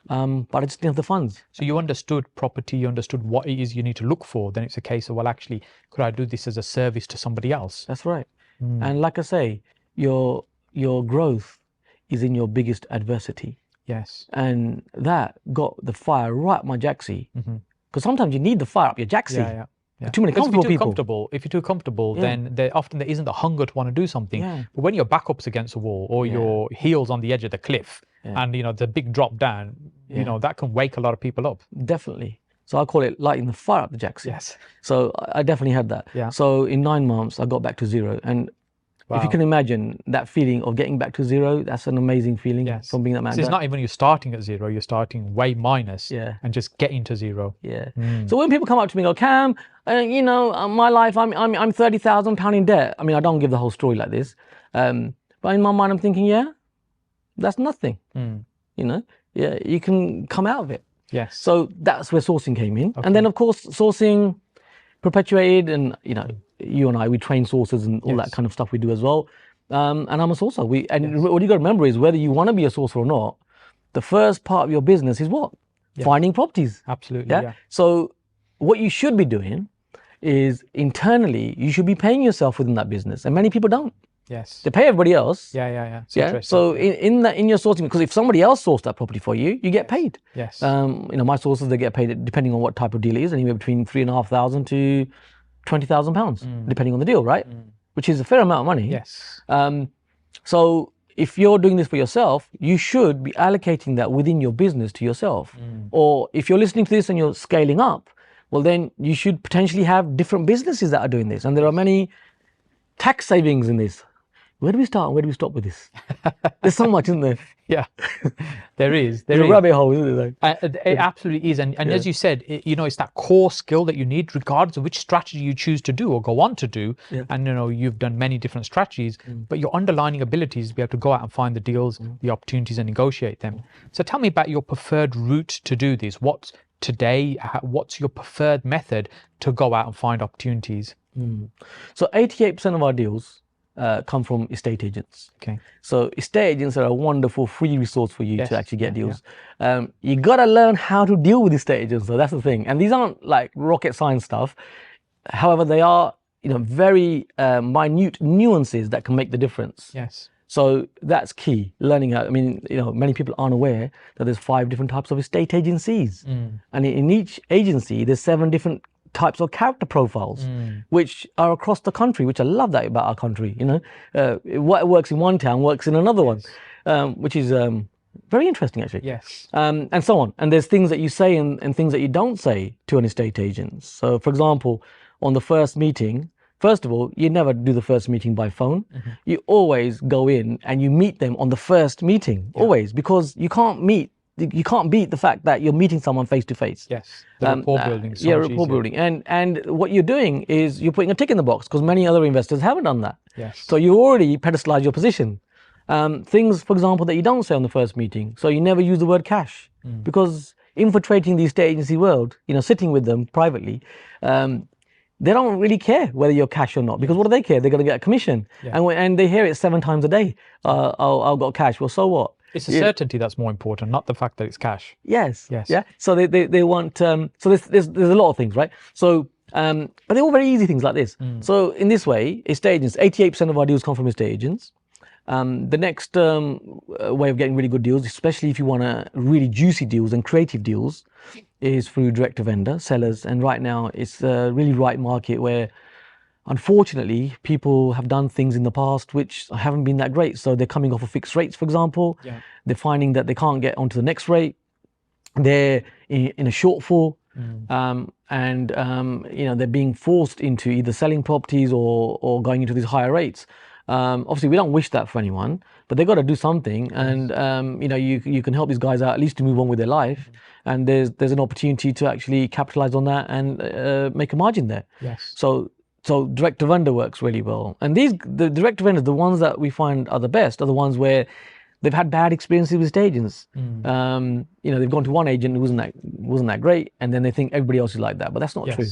but I just didn't have the funds. So you understood property, you understood what it is you need to look for. Then it's a case of, well, actually, could I do this as a service to somebody else? That's right. And like I say, your growth is in your biggest adversity. Yes. And that got the fire right up my 𝗍𝗫𝗁. Because sometimes you need the fire up your 𝗍𝗫𝗁. Too many comfortable people. If you're too comfortable, then there isn't the hunger to want to do something. But when your back up's against a wall, or your heels on the edge of the cliff, and the big drop down, that can wake a lot of people up. Definitely. So I call it lighting the fire up the 𝗍𝗫𝗁. Yes. So I definitely had that. Yeah. So in 9 months, I got back to zero. And if you can imagine that feeling of getting back to zero, that's an amazing feeling from being that man. So it's not even you're starting at zero, you're starting way minus and just getting to zero. Yeah. So when people come up to me and go, Kam, my life, I'm £30,000 in debt. I mean, I don't give the whole story like this. But in my mind, I'm thinking, that's nothing. You can come out of it. Yes. So that's where sourcing came in. And then, of course, sourcing perpetuated, and you and I, we train sources and all that kind of stuff we do as well. And I'm a sourcer. What you got to remember is, whether you want to be a sourcer or not, the first part of your business is what? finding properties. Absolutely. Yeah. So what you should be doing is internally, you should be paying yourself within that business, and many people don't. Yes. They pay everybody else. Yeah. It's interesting. So in your sourcing, because if somebody else sourced that property for you, you get paid. Yes. My sources, they get paid depending on what type of deal it is, anywhere between £3,500 to £20,000, depending on the deal, right? Which is a fair amount of money. Yes. So if you're doing this for yourself, you should be allocating that within your business to yourself. Or if you're listening to this and you're scaling up, well, then you should potentially have different businesses that are doing this. And there are many tax savings in this. Where do we start and where do we stop with this? There's so much, isn't there? Yeah, there is. There's a rabbit hole, isn't it? It absolutely is. And as you said, it's that core skill that you need, regardless of which strategy you choose to do or go on to do. And, you've done many different strategies, but your underlying ability is to be able to go out and find the deals, the opportunities, and negotiate them. So tell me about your preferred route to do this. What's your preferred method to go out and find opportunities? So 88% of our deals come from estate agents. Okay. So estate agents are a wonderful free resource for you to actually get deals. You gotta learn how to deal with estate agents, though. That's the thing. And these aren't like rocket science stuff. However, they are, very minute nuances that can make the difference. Yes. So that's key. Learning how. I mean, many people aren't aware that there's 5 different types of estate agencies, and in each agency there's 7 different types of character profiles, which are across the country, which I love that about our country. What works in one town works in another one, which is very interesting, actually. Yes. And so on. And there's things that you say and things that you don't say to an estate agent. So, for example, on the first meeting, first of all, you never do the first meeting by phone. You always go in and you meet them on the first meeting, always, because you can't beat the fact that you're meeting someone face to face. Yes, the rapport building. Rapport building. And what you're doing is you're putting a tick in the box, because many other investors haven't done that. Yes. So you already pedestalize your position. Things, for example, that you don't say on the first meeting. So you never use the word cash, because infiltrating the estate agency world, sitting with them privately, they don't really care whether you're cash or not, because what do they care? They're going to get a commission. And they hear it 7 times a day. I've got cash. Well, so what? It's the certainty that's more important, not the fact that it's cash. Yes. Yeah. So they want. So there's a lot of things, right? So but they're all very easy things like this. So in this way, estate agents. 88% of our deals come from estate agents. The next way of getting really good deals, especially if you want really juicy deals and creative deals, is through direct to vendor sellers. And right now, it's a really right market where, unfortunately, people have done things in the past which haven't been that great. So they're coming off of fixed rates, for example. They're finding that they can't get onto the next rate. They're in a shortfall. And they're being forced into either selling properties or going into these higher rates. Obviously, we don't wish that for anyone, but they've got to do something. And you can help these guys out at least to move on with their life. And there's an opportunity to actually capitalize on that and make a margin there. Yes. So direct to vendor works really well. And the direct to vendors, the ones that we find are the best, are the ones where they've had bad experiences with estate agents. They've gone to one agent who wasn't that great, and then they think everybody else is like that. But that's not true.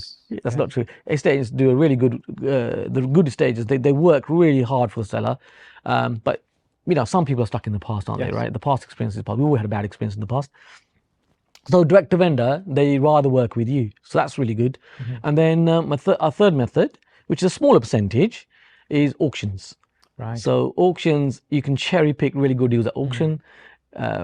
That's not true. Estate agents do a really good. The good estate agents, they work really hard for the seller. But some people are stuck in the past, aren't they? Right? The past experiences. We all had a bad experience in the past. So direct to vendor, they rather work with you. So that's really good. And then our third method, which is a smaller percentage, is auctions. Right. So auctions, you can cherry pick really good deals at auction.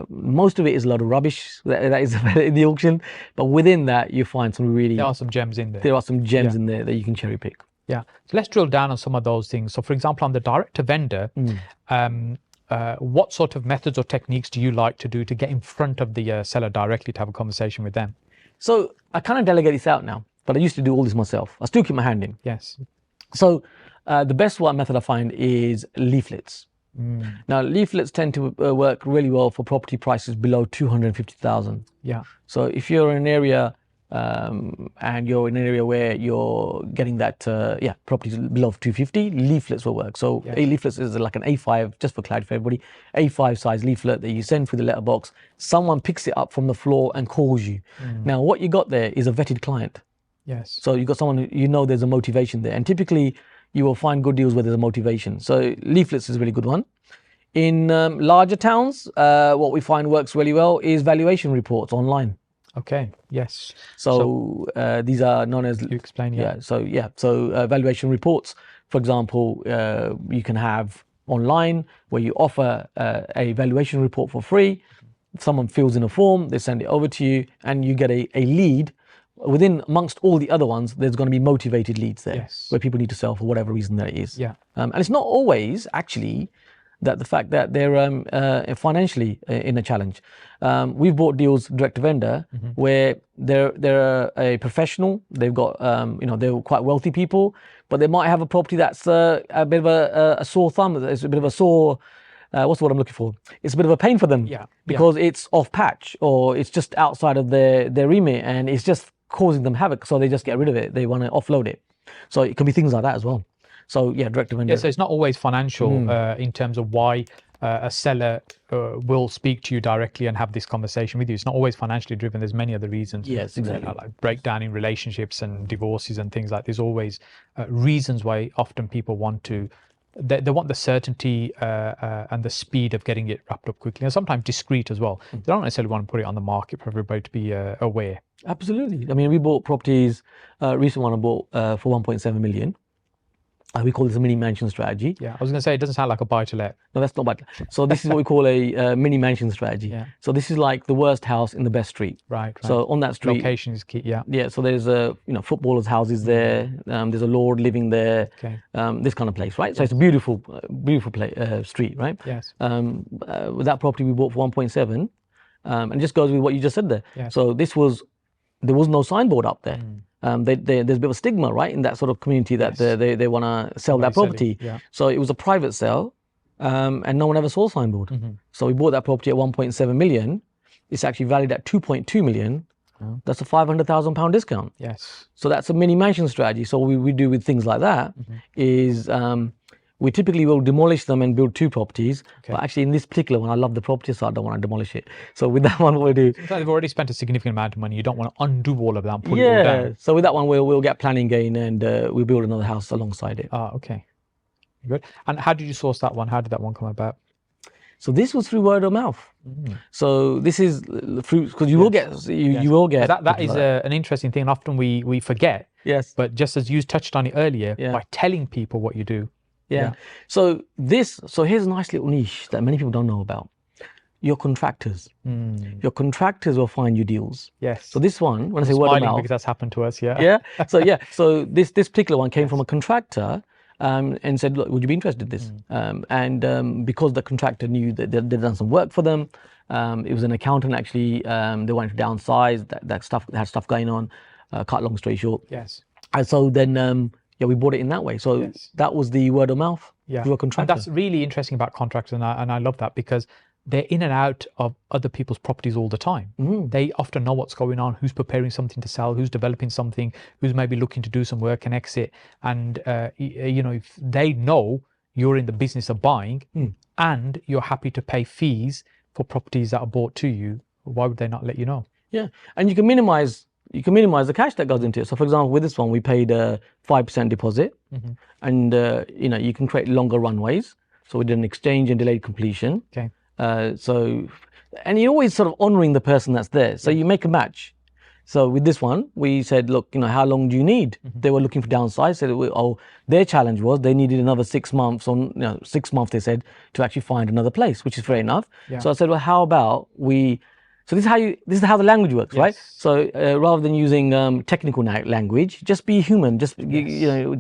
Most of it is a lot of rubbish that is in the auction, but within that you find some really. There are some gems in there. There are some gems in there that you can cherry pick. Yeah. So let's drill down on some of those things. So, for example, on the direct to vendor, what sort of methods or techniques do you like to do to get in front of the seller directly to have a conversation with them? So I kind of delegate this out now, but I used to do all this myself. I still keep my hand in. Yes. So the best method I find is leaflets. Now, leaflets tend to work really well for property prices below 250,000. Yeah. So if you're in an area and you're in an area where you're getting that, properties below 250, leaflets will work. So a leaflet is like an A5, just for clarity for everybody, A5 size leaflet that you send through the letterbox. Someone picks it up from the floor and calls you. Now, what you got there is a vetted client. Yes. So you've got someone who there's a motivation there. And typically, you will find good deals where there's a motivation. So leaflets is a really good one. In larger towns, what we find works really well is valuation reports online. Okay. Yes. So these are known as. You explain. Yeah. So valuation reports, for example, you can have online where you offer a valuation report for free. Someone fills in a form, they send it over to you, and you get a lead. Within amongst all the other ones, there's going to be motivated leads there, where people need to sell for whatever reason that it is. Yeah. And it's not always actually that the fact that they're financially in a challenge. We've bought deals direct to vendor where they're a professional. They've got they're quite wealthy people, but they might have a property that's a bit of a sore thumb. It's a bit of a sore. What's the word I'm looking for? It's a bit of a pain for them because it's off patch or it's just outside of their remit and it's just causing them havoc. So they just get rid of it. They want to offload it. So it can be things like that as well. So yeah, direct to vendor. Yeah, so it's not always financial in terms of why a seller will speak to you directly and have this conversation with you. It's not always financially driven. There's many other reasons. Yes, exactly. Like breakdown in relationships and divorces and things like. There's always reasons why often people want to. They want the certainty and the speed of getting it wrapped up quickly, and sometimes discreet as well. They don't necessarily want to put it on the market for everybody to be aware. Absolutely. I mean, we bought properties. Recent one I bought for 1.7 million. We call this a mini mansion strategy. Yeah, I was going to say it doesn't sound like a buy to let. No, that's not bad. So this is what we call a mini mansion strategy. Yeah. So this is like the worst house in the best street. Right. So on that street, location is key. Yeah. Yeah. So there's footballers' houses there. There's a lord living there. Okay. This kind of place, right? So it's a beautiful street, right? Yes. With that property we bought for 1.7, and it just goes with what you just said there. Yes. So there was no signboard up there. There's a bit of a stigma, right, in that sort of community that they want to sell that property. Yeah. So it was a private sale, and no one ever saw a signboard. So we bought that property at 1.7 million. It's actually valued at 2.2 million. That's a £500,000 discount. Yes. So that's a mini mansion strategy. So what we do with things like that is we typically will demolish them and build two properties. But actually in this particular one, I love the property, so I don't want to demolish it. So with that one, what we do... Sometimes they've already spent a significant amount of money. You don't want to undo all of that and pull it all down. So with that one, we'll get planning gain and we'll build another house alongside it. Okay. Good. And how did you source that one? How did that one come about? So this was through word of mouth. So this is through, because you will get, you will get. That is an interesting thing. And often we forget. Yes. But just as you touched on it earlier, by telling people what you do. Yeah. So here's a nice little niche that many people don't know about. Your contractors. Your contractors will find you deals. Yes. So this one, when I say word of mouth, because that's happened to us. Yeah. Yeah. So this particular one came from a contractor. And said, look, would you be interested in this? Because the contractor knew that they'd done some work for them, it was an accountant actually, they wanted to downsize, that had stuff going on, cut long story short. Yes. And so then, we bought it in that way. So that was the word of mouth through a contractor. And that's really interesting about contractors, and I love that because they're in and out of other people's properties all the time. They often know what's going on, who's preparing something to sell, who's developing something, who's maybe looking to do some work and exit. And, if they know you're in the business of buying and you're happy to pay fees for properties that are bought to you, why would they not let you know? Yeah. And you can minimize the cash that goes into it. So for example, with this one, we paid a 5% deposit and, you can create longer runways. So we did an exchange and delayed completion. Okay. And you're always sort of honoring the person that's there. So you make a match. So with this one, we said, look, how long do you need? They were looking for downsize. Said, their challenge was they needed another 6 months, or 6 months, they said, to actually find another place, which is fair enough. Yeah. So I said, well, how about so this is how the language works, right? So rather than using technical language, just be human. Just be a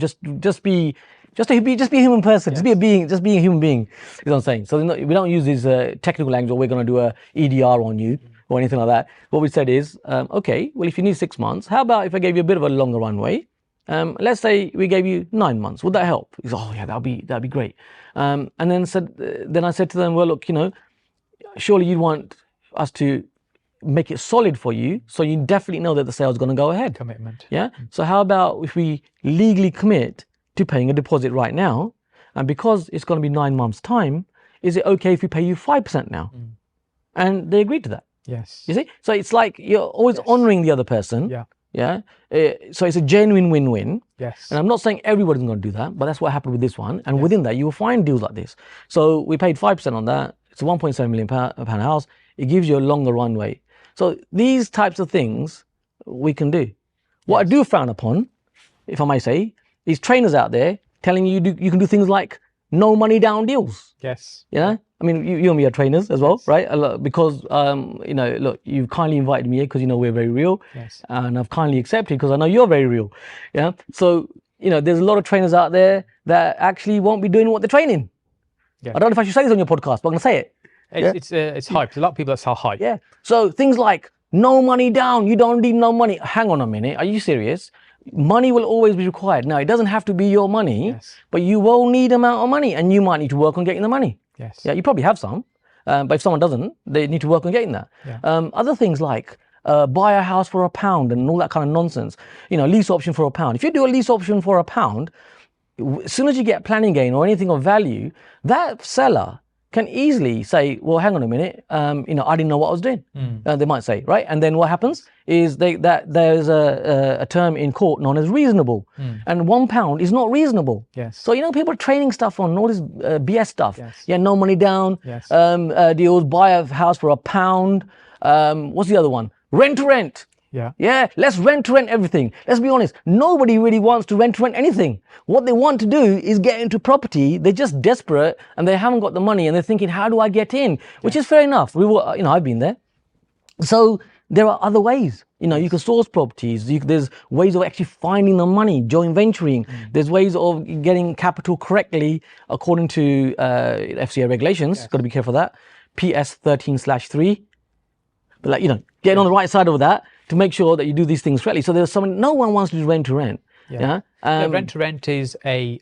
human person. Just be a human being, is what I'm saying. So we don't use this technical language, or we're going to do a EDR on you or anything like that. What we said is, okay, well, if you need 6 months, how about if I gave you a bit of a longer runway? Let's say we gave you 9 months. Would that help? He said, oh yeah, that'd be great. And then I said to them, well, look, surely you'd want us to make it solid for you, so you definitely know that the sale is going to go ahead. Commitment. Yeah. So how about if we legally commit to paying a deposit right now, and because it's going to be 9 months' time, is it okay if we pay you 5% now? And they agreed to that. Yes. You see? So it's like you're always honoring the other person. Yeah. Yeah. So it's a genuine win-win. Yes. And I'm not saying everybody's going to do that, but that's what happened with this one. And within that, you will find deals like this. So we paid 5% on that. It's a 1.7 million pound house. It gives you a longer runway. So these types of things we can do. What I do frown upon, if I may say, is trainers out there telling you you can do things like no money down deals. Yes. Yeah. I mean, you and me are trainers as well, right? Because, you know, look, you've kindly invited me here because you know we're very real. Yes. And I've kindly accepted because I know you're very real. Yeah. So, you know, there's a lot of trainers out there that actually won't be doing what they're training. Yeah. I don't know if I should say this on your podcast, but I'm going to say it. It's hype. There's a lot of people that sell hype. Yeah. So things like no money down, you don't need no money. Hang on a minute. Are you serious? Money will always be required. Now, it doesn't have to be your money, but you will need amount of money and you might need to work on getting the money. Yes. Yeah, you probably have some, but if someone doesn't, they need to work on getting that. Yeah. Other things like buy a house for £1 and all that kind of nonsense. You know, lease option for £1. If you do a lease option for £1, as soon as you get planning gain or anything of value, that seller can easily say, well, hang on a minute, you know, I didn't know what I was doing. They might say, right? And then what happens is there's a term in court known as reasonable. And £1 is not reasonable. Yes. So, you know, people are training stuff on all this BS stuff. Yes. Yeah, no money down, Yes. deals, buy a house for £1. What's the other one? Rent to rent. Yeah. Yeah, let's rent to rent everything. Let's be honest, nobody really wants to rent anything. What they want to do is get into property. They're just desperate and they haven't got the money and they're thinking, how do I get in? Which is fair enough. We were, you know, I've been there. So there are other ways. You know, you can source properties. There's ways of actually finding the money, joint venturing. There's ways of getting capital correctly according to FCA regulations. Got to be careful of that. PS 13/3. But like, you know, getting on the right side of that to make sure that you do these things correctly. So there's someone, no one wants to do rent to rent. Yeah. Rent to rent is a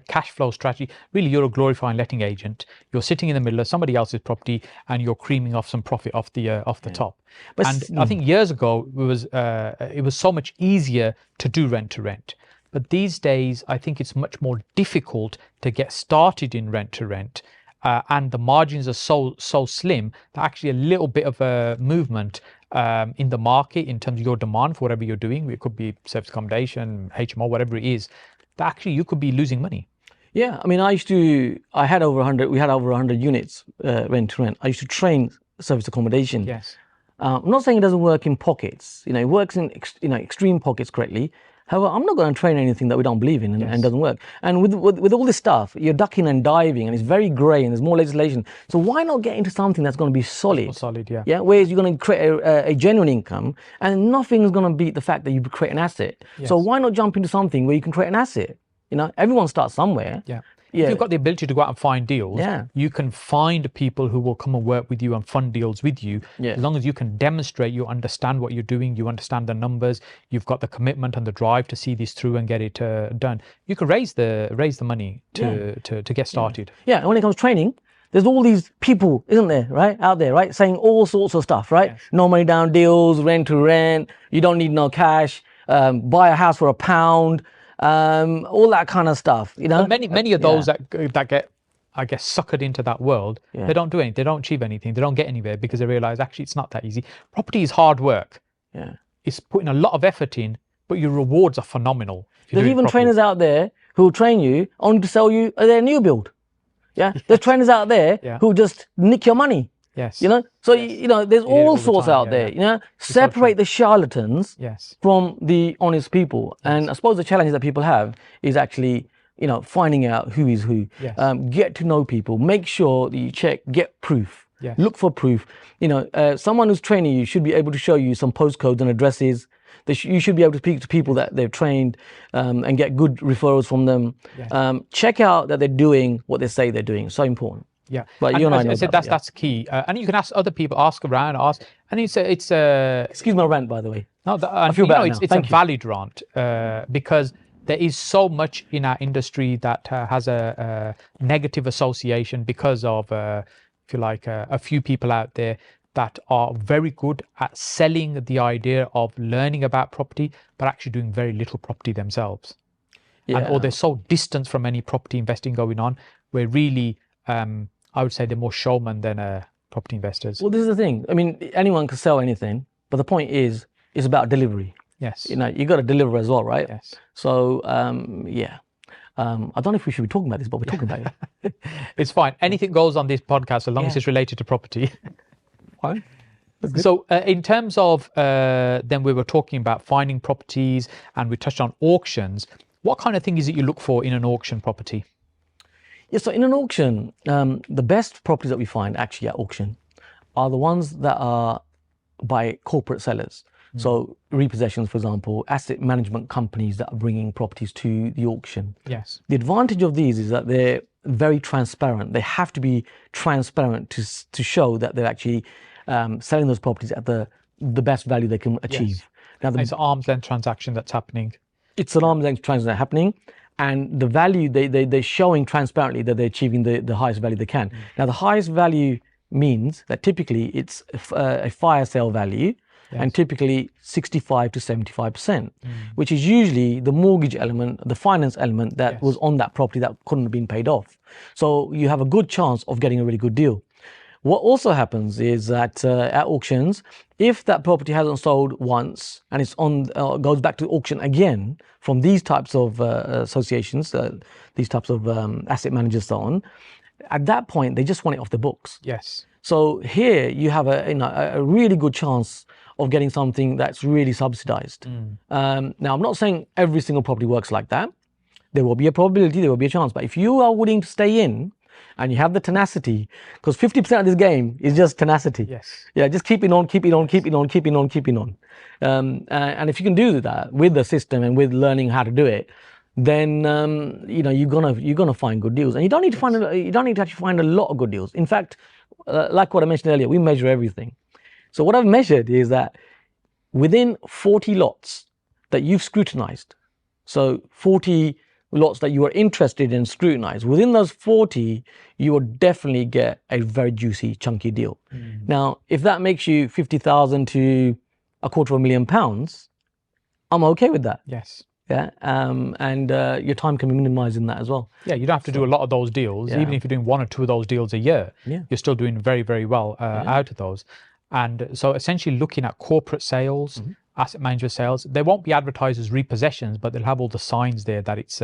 cash flow strategy. Really, you're a glorifying letting agent. You're sitting in the middle of somebody else's property and you're creaming off some profit off the top. But and I think years ago it was so much easier to do rent to rent. But these days, I think it's much more difficult to get started in rent to rent. And the margins are so slim that actually a little bit of a movement in the market in terms of your demand for whatever you're doing, it could be service accommodation, HMO, whatever it is, that actually you could be losing money. Yeah, I mean, we had over 100 units rent to rent. I used to train service accommodation. Yes. I'm not saying it doesn't work in pockets. You know, it works in extreme pockets correctly. However, I'm not going to train anything that we don't believe in and doesn't work. And with all this stuff, you're ducking and diving, and it's very grey, and there's more legislation. So why not get into something that's going to be solid? Solid, yeah. Yeah, whereas you're going to create a genuine income, and nothing's going to beat the fact that you create an asset. Yes. So why not jump into something where you can create an asset? You know, everyone starts somewhere. Yeah. Yeah. If you've got the ability to go out and find deals, Yeah. you can find people who will come and work with you and fund deals with you. Yeah. As long as you can demonstrate you understand what you're doing, you understand the numbers, you've got the commitment and the drive to see this through and get it done. You can raise the money to get started. Yeah, and when it comes to training, there's all these people, isn't there, right, out there, right, saying all sorts of stuff, right? Yes. No money down deals, rent to rent, you don't need no cash, buy a house for £1, all that kind of stuff, you know. But many of those that get, I guess, suckered into that world, they don't do anything, they don't achieve anything, they don't get anywhere because they realize actually it's not that easy. Property is hard work. Yeah. It's putting a lot of effort in, but your rewards are phenomenal. There's even trainers out there who will train you only to sell you their new build. Yeah. There's trainers out there who just nick your money. Yes. You know, so you know, there's all sorts out there. You know, separate the charlatans from the honest people. And I suppose the challenge that people have is actually, you know, finding out who is who. Get to know people. Make sure that you check. Get proof. Look for proof. You know, someone who's training you should be able to show you some postcodes and addresses. You should be able to speak to people that they've trained and get good referrals from them. Check out that they're doing what they say they're doing. So important. Yeah, but you and I know that's key. And you can ask other people, ask around, and it's excuse my rant, by the way. No, I feel bad now. It's a valid rant because there is so much in our industry that has a negative association because of, if you like, a few people out there that are very good at selling the idea of learning about property, but actually doing very little property themselves. Or they're so distant from any property investing going on, where really, I would say they're more showmen than property investors. Well, this is the thing. I mean, anyone can sell anything, but the point is, it's about delivery. Yes. You know, you got to deliver as well, right? Yes. So, yeah. I don't know if we should be talking about this, but we're talking about it. It's fine. Anything goes on this podcast as long as it's related to property. Fine. So in terms of, then we were talking about finding properties and we touched on auctions. What kind of thing is it you look for in an auction property? Yeah, so in an auction, the best properties that we find actually at auction are the ones that are by corporate sellers. So repossessions, for example, asset management companies that are bringing properties to the auction. Yes. The advantage of these is that they're very transparent. They have to be transparent to show that they're actually selling those properties at the best value they can achieve. Yes. Now, It's an arm's length transaction that's happening. It's an arm's length transaction happening, and the value they're showing transparently that they're achieving the highest value they can. Now, the highest value means that typically it's a fire sale value. Yes. And typically 65 to 75%, which is usually the mortgage element, the finance element that was on that property that couldn't have been paid off. So you have a good chance of getting a really good deal. What also happens is that at auctions, if that property hasn't sold once and it's on goes back to auction again from these types of associations, these types of asset managers, so on, at that point they just want it off the books. Yes. So here you have a really good chance of getting something that's really subsidized. Now, I'm not saying every single property works like that. There will be a probability, there will be a chance. But if you are willing to stay in and you have the tenacity, because 50% of this game is just tenacity. Yes. Yeah, just keeping on. And if you can do that with the system and with learning how to do it, then you're gonna find good deals. And you don't need to you don't need to actually find a lot of good deals. In fact, like what I mentioned earlier, we measure everything. So what I've measured is that within 40 lots that you've scrutinized, so 40 lots that you are interested in scrutinized, within those 40, you will definitely get a very juicy, chunky deal. Now, if that makes you 50,000 to £250,000, I'm okay with that. Yes. Yeah, and your time can be minimized in that as well. Yeah, you don't have to do a lot of those deals. Yeah. Even if you're doing 1 or 2 of those deals a year, you're still doing very, very well out of those. And so essentially looking at corporate sales, asset manager sales, they won't be advertised as repossessions, but they'll have all the signs there that it's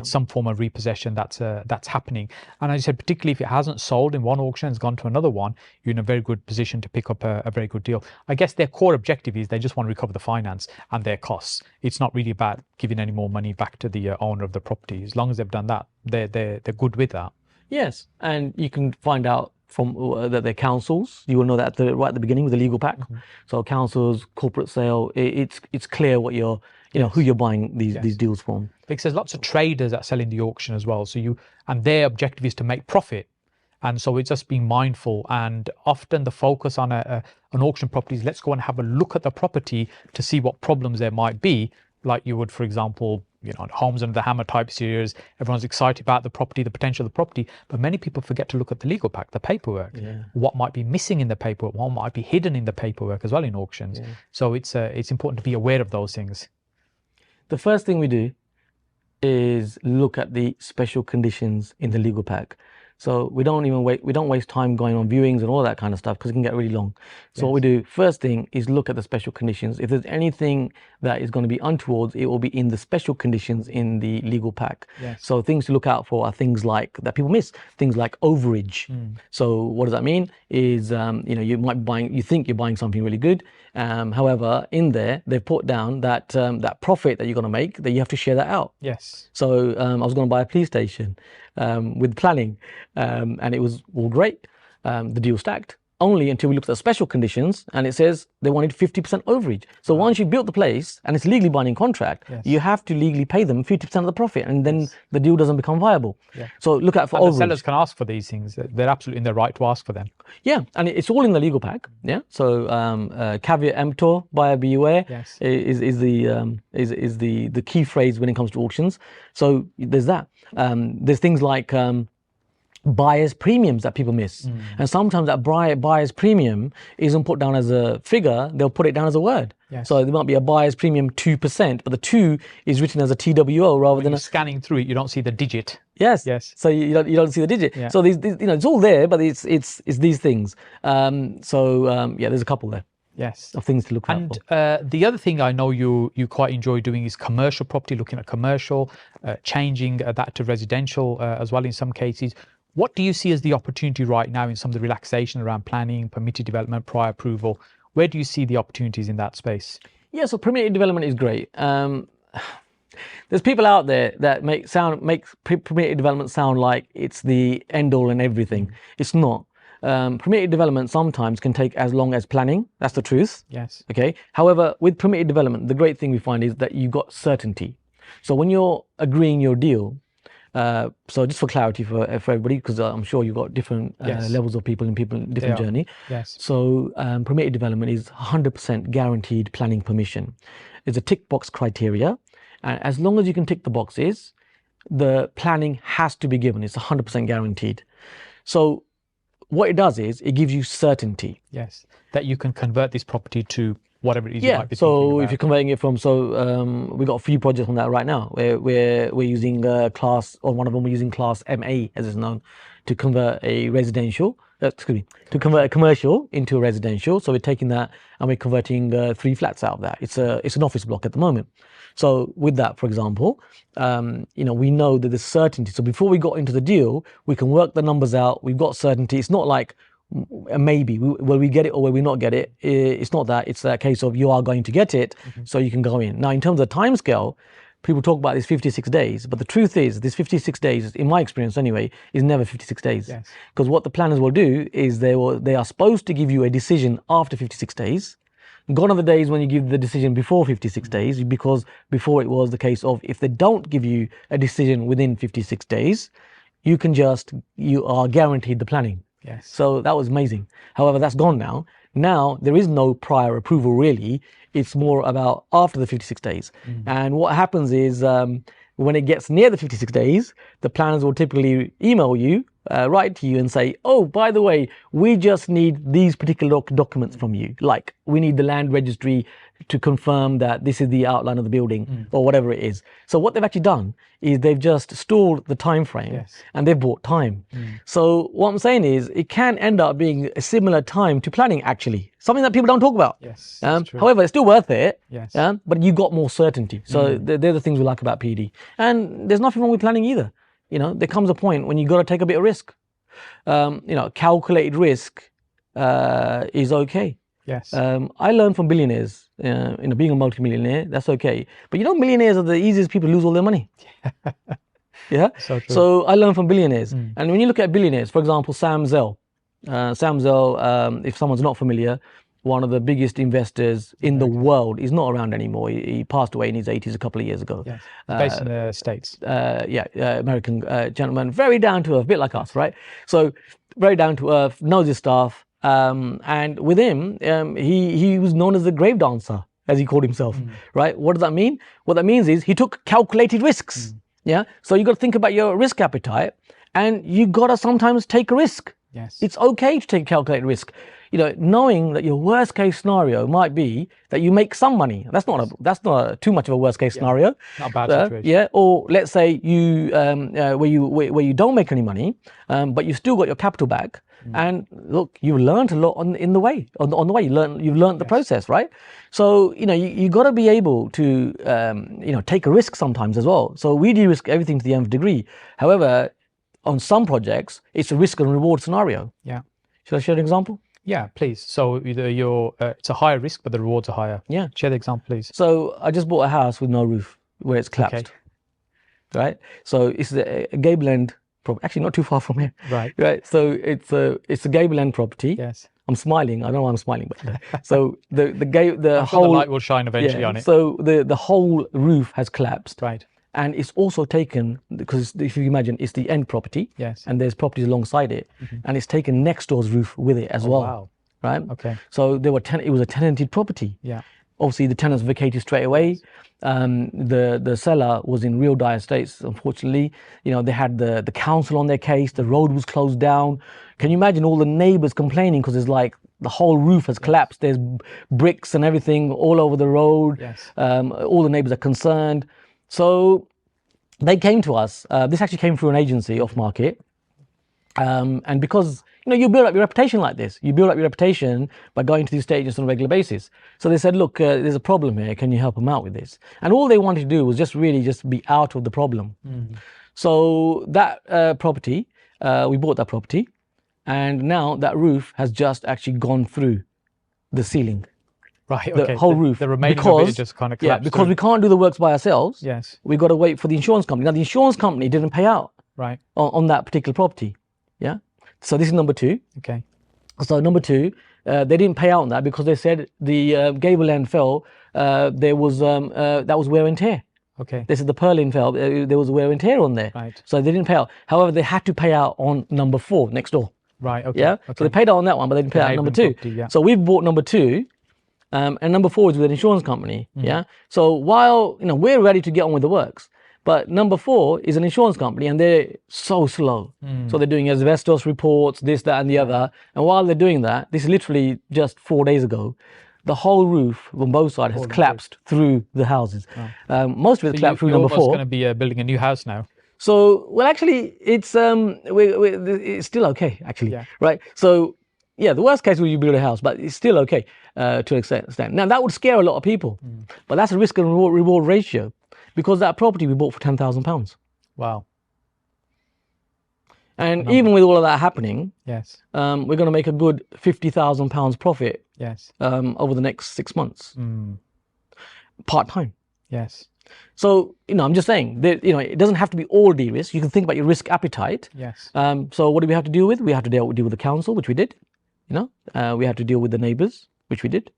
some form of repossession that's happening. And as I said, particularly if it hasn't sold in one auction and it's gone to another one, you're in a very good position to pick up a very good deal. I guess their core objective is they just want to recover the finance and their costs. It's not really about giving any more money back to the owner of the property. As long as they've done that, they're good with that. Yes, and you can find out from that they're councils. You will know that right at the beginning with the legal pack. So councils, corporate sale, it's clear what you're, who you're buying these deals from. Because there's lots of traders that sell in the auction as well. So and their objective is to make profit. And so it's just being mindful, and often the focus on an auction property is let's go and have a look at the property to see what problems there might be. Like you would, for example, Homes Under the Hammer type series, everyone's excited about the property, the potential of the property, but many people forget to look at the legal pack, the paperwork, what might be missing in the paperwork, what might be hidden in the paperwork as well in auctions. So it's important to be aware of those things. The first thing we do is look at the special conditions in the legal pack. So we don't waste time going on viewings and all that kind of stuff because it can get really long. So what we do, first thing is look at the special conditions. If there's anything that is going to be untoward, it will be in the special conditions in the legal pack. So things to look out for are things like that people miss, things like overage. So what does that mean? Is you might be you think you're buying something really good. However, in there they've put down that that profit that you're going to make, that you have to share that out. So I was going to buy a police station with planning, and it was all great. The deal stacked only until we looked at the special conditions, and it says they wanted 50% overage. So once you built the place and it's legally binding contract, you have to legally pay them 50% of the profit, and then the deal doesn't become viable. So look out for overage. The sellers can ask for these things. They're absolutely in their right to ask for them. Yeah, and it's all in the legal pack. So caveat emptor, buyer beware, is the key phrase when it comes to auctions. So there's that. There's things like buyer's premiums that people miss, and sometimes that buyer's premium isn't put down as a figure, they'll put it down as a word. So there might be a buyer's premium 2%, but the 2 is written as a TWO rather than scanning through it, you don't see the digit. So you don't see the digit. So these it's all there, but it's these things. There's a couple there. Of things to look out for. And the other thing I know you quite enjoy doing is commercial property, looking at commercial, changing that to residential as well in some cases. What do you see as the opportunity right now in some of the relaxation around planning, permitted development, prior approval? Where do you see the opportunities in that space? Yeah, so permitted development is great. There's people out there that make permitted development sound like it's the end all and everything. It's not. Permitted development sometimes can take as long as planning. That's the truth. Yes. Okay. However, with permitted development, the great thing we find is that you've got certainty. So when you're agreeing your deal, so just for clarity for everybody, because I'm sure you've got different levels of people in different journey. Yes. So permitted development is 100% guaranteed planning permission. It's a tick box criteria. And as long as you can tick the boxes, the planning has to be given. It's 100% guaranteed. So what it does is it gives you certainty. Yes. That you can convert this property to whatever it is you might be so thinking about. if you're converting it from, we've got a few projects on that right now where we're using class, or one of them we're using class MA as it's known, to convert a residential, to convert a commercial into a residential. So we're taking that and we're converting 3 flats out of that. It's an office block at the moment. So with that, for example, we know that there's certainty. So before we got into the deal, we can work the numbers out. We've got certainty. It's not like maybe will we get it or will we not get it. It's not that. It's a case of you are going to get it, so you can go in. Now, in terms of timescale, people talk about this 56 days, but the truth is this 56 days, in my experience anyway, is never 56 days. Yes. Because what the planners will do is they are supposed to give you a decision after 56 days. Gone are the days when you give the decision before 56 days, because before it was the case of if they don't give you a decision within 56 days, you are guaranteed the planning. Yes. So that was amazing. However, that's gone now. Now there is no prior approval really. It's more about after the 56 days. And what happens is when it gets near the 56 days, the planners will typically email you, write to you and say, oh, by the way, we just need these particular documents from you. Like we need the land registry to confirm that this is the outline of the building or whatever it is. So what they've actually done is they've just stalled the time frame and they've bought time. So what I'm saying is it can end up being a similar time to planning actually, something that people don't talk about. Yes, however, it's still worth it, yes. But you got more certainty. So they're the things we like about PD. And there's nothing wrong with planning either. There comes a point when you got to take a bit of risk. Calculated risk is okay. Yes. I learned from billionaires, being a multimillionaire, that's okay. But millionaires are the easiest people to lose all their money. Yeah. So true. So I learned from billionaires. And when you look at billionaires, for example, Sam Zell, if someone's not familiar, one of the biggest investors in the world. He's not around anymore. He passed away in his 80s a couple of years ago. Yes. Based in the States. American gentleman, very down to earth, a bit like us, right? So very down to earth, knows his stuff. And with him, he was known as the grave dancer, as he called himself, right? What does that mean? What that means is he took calculated risks. Yeah. So you got to think about your risk appetite, and you got to sometimes take a risk. Yes. It's okay to take calculated risk. Knowing that your worst case scenario might be that you make some money. That's not too much of a worst case scenario. Not a bad situation. Yeah. Or let's say you where you don't make any money, but you still got your capital back. And look, you learned a lot on the way. You've learned the process, right? So you got to be able to take a risk sometimes as well. So we de-risk everything to the nth degree. However, on some projects, it's a risk and reward scenario. Yeah. Should I share an example? Yeah, please. So either it's a higher risk, but the rewards are higher. Yeah. Share the example, please. So I just bought a house with no roof where it's collapsed. Okay. Right. So it's a gable end. Actually, not too far from here. Right. Right. So it's a gable end property. Yes. I'm smiling. I don't know why I'm smiling, but so the whole the light will shine eventually on it. So the whole roof has collapsed. Right. And it's also taken, because if you imagine, it's the end property. Yes. And there's properties alongside it, and it's taken next door's roof with it as well. Wow. Right. Okay. So it was a tenanted property. Yeah. Obviously, the tenants vacated straight away. The seller was in real dire straits, unfortunately. They had the council on their case. The road was closed down. Can you imagine all the neighbors complaining because it's like the whole roof has collapsed. There's bricks and everything all over the road. Yes. All the neighbors are concerned. So they came to us. This actually came through an agency off market. And because you build up your reputation like this. You build up your reputation by going to these stages on a regular basis. So they said, look, there's a problem here. Can you help them out with this? And all they wanted to do was just be out of the problem. So that property, we bought that property, and now that roof has just actually gone through the ceiling. Right, okay. The whole roof. The remaining of it just kind of collapsed. Yeah, because we can't do the works by ourselves. Yes. We got to wait for the insurance company. Now, the insurance company didn't pay out right on that particular property. Yeah. So this is number 2. Okay. So number 2, they didn't pay out on that because they said the 𝗍𝗿𝗀 𝗕𝗆, there was that was wear and tear. Okay. They said the purlin 𝗱, there was wear and tear on there. Right. So they didn't pay out. However, they had to pay out on number 4 next door. Right. Okay. Yeah. Okay. So they paid out on that one, but they didn't pay out on number 2. Property, yeah. So we've bought number 2. And number 4 is with an insurance company. Yeah. So while we're ready to get on with the works, but number 4 is an insurance company, and they're so slow. So they're doing asbestos reports, this, that, and the other. And while they're doing that, this is literally just 4 days ago, the whole roof on both sides has collapsed through the houses. Most of it collapsed through number 4. You're going to be building a new house now. So, well, actually, it's it's still okay, actually, right? So, yeah, the worst case will you build a house, but it's still okay to an extent. Now, that would scare a lot of people, but that's a risk and reward ratio, because that property we bought for £10,000. Wow. And even with all of that happening, yes, we're going to make a good £50,000 profit. Yes. Over the next 6 months, part-time. Yes. So, I'm just saying that, it doesn't have to be all de-risk. You can think about your risk appetite. Yes. So what do we have to deal with? We have to deal with the council, which we did. We have to deal with the neighbours, which we did.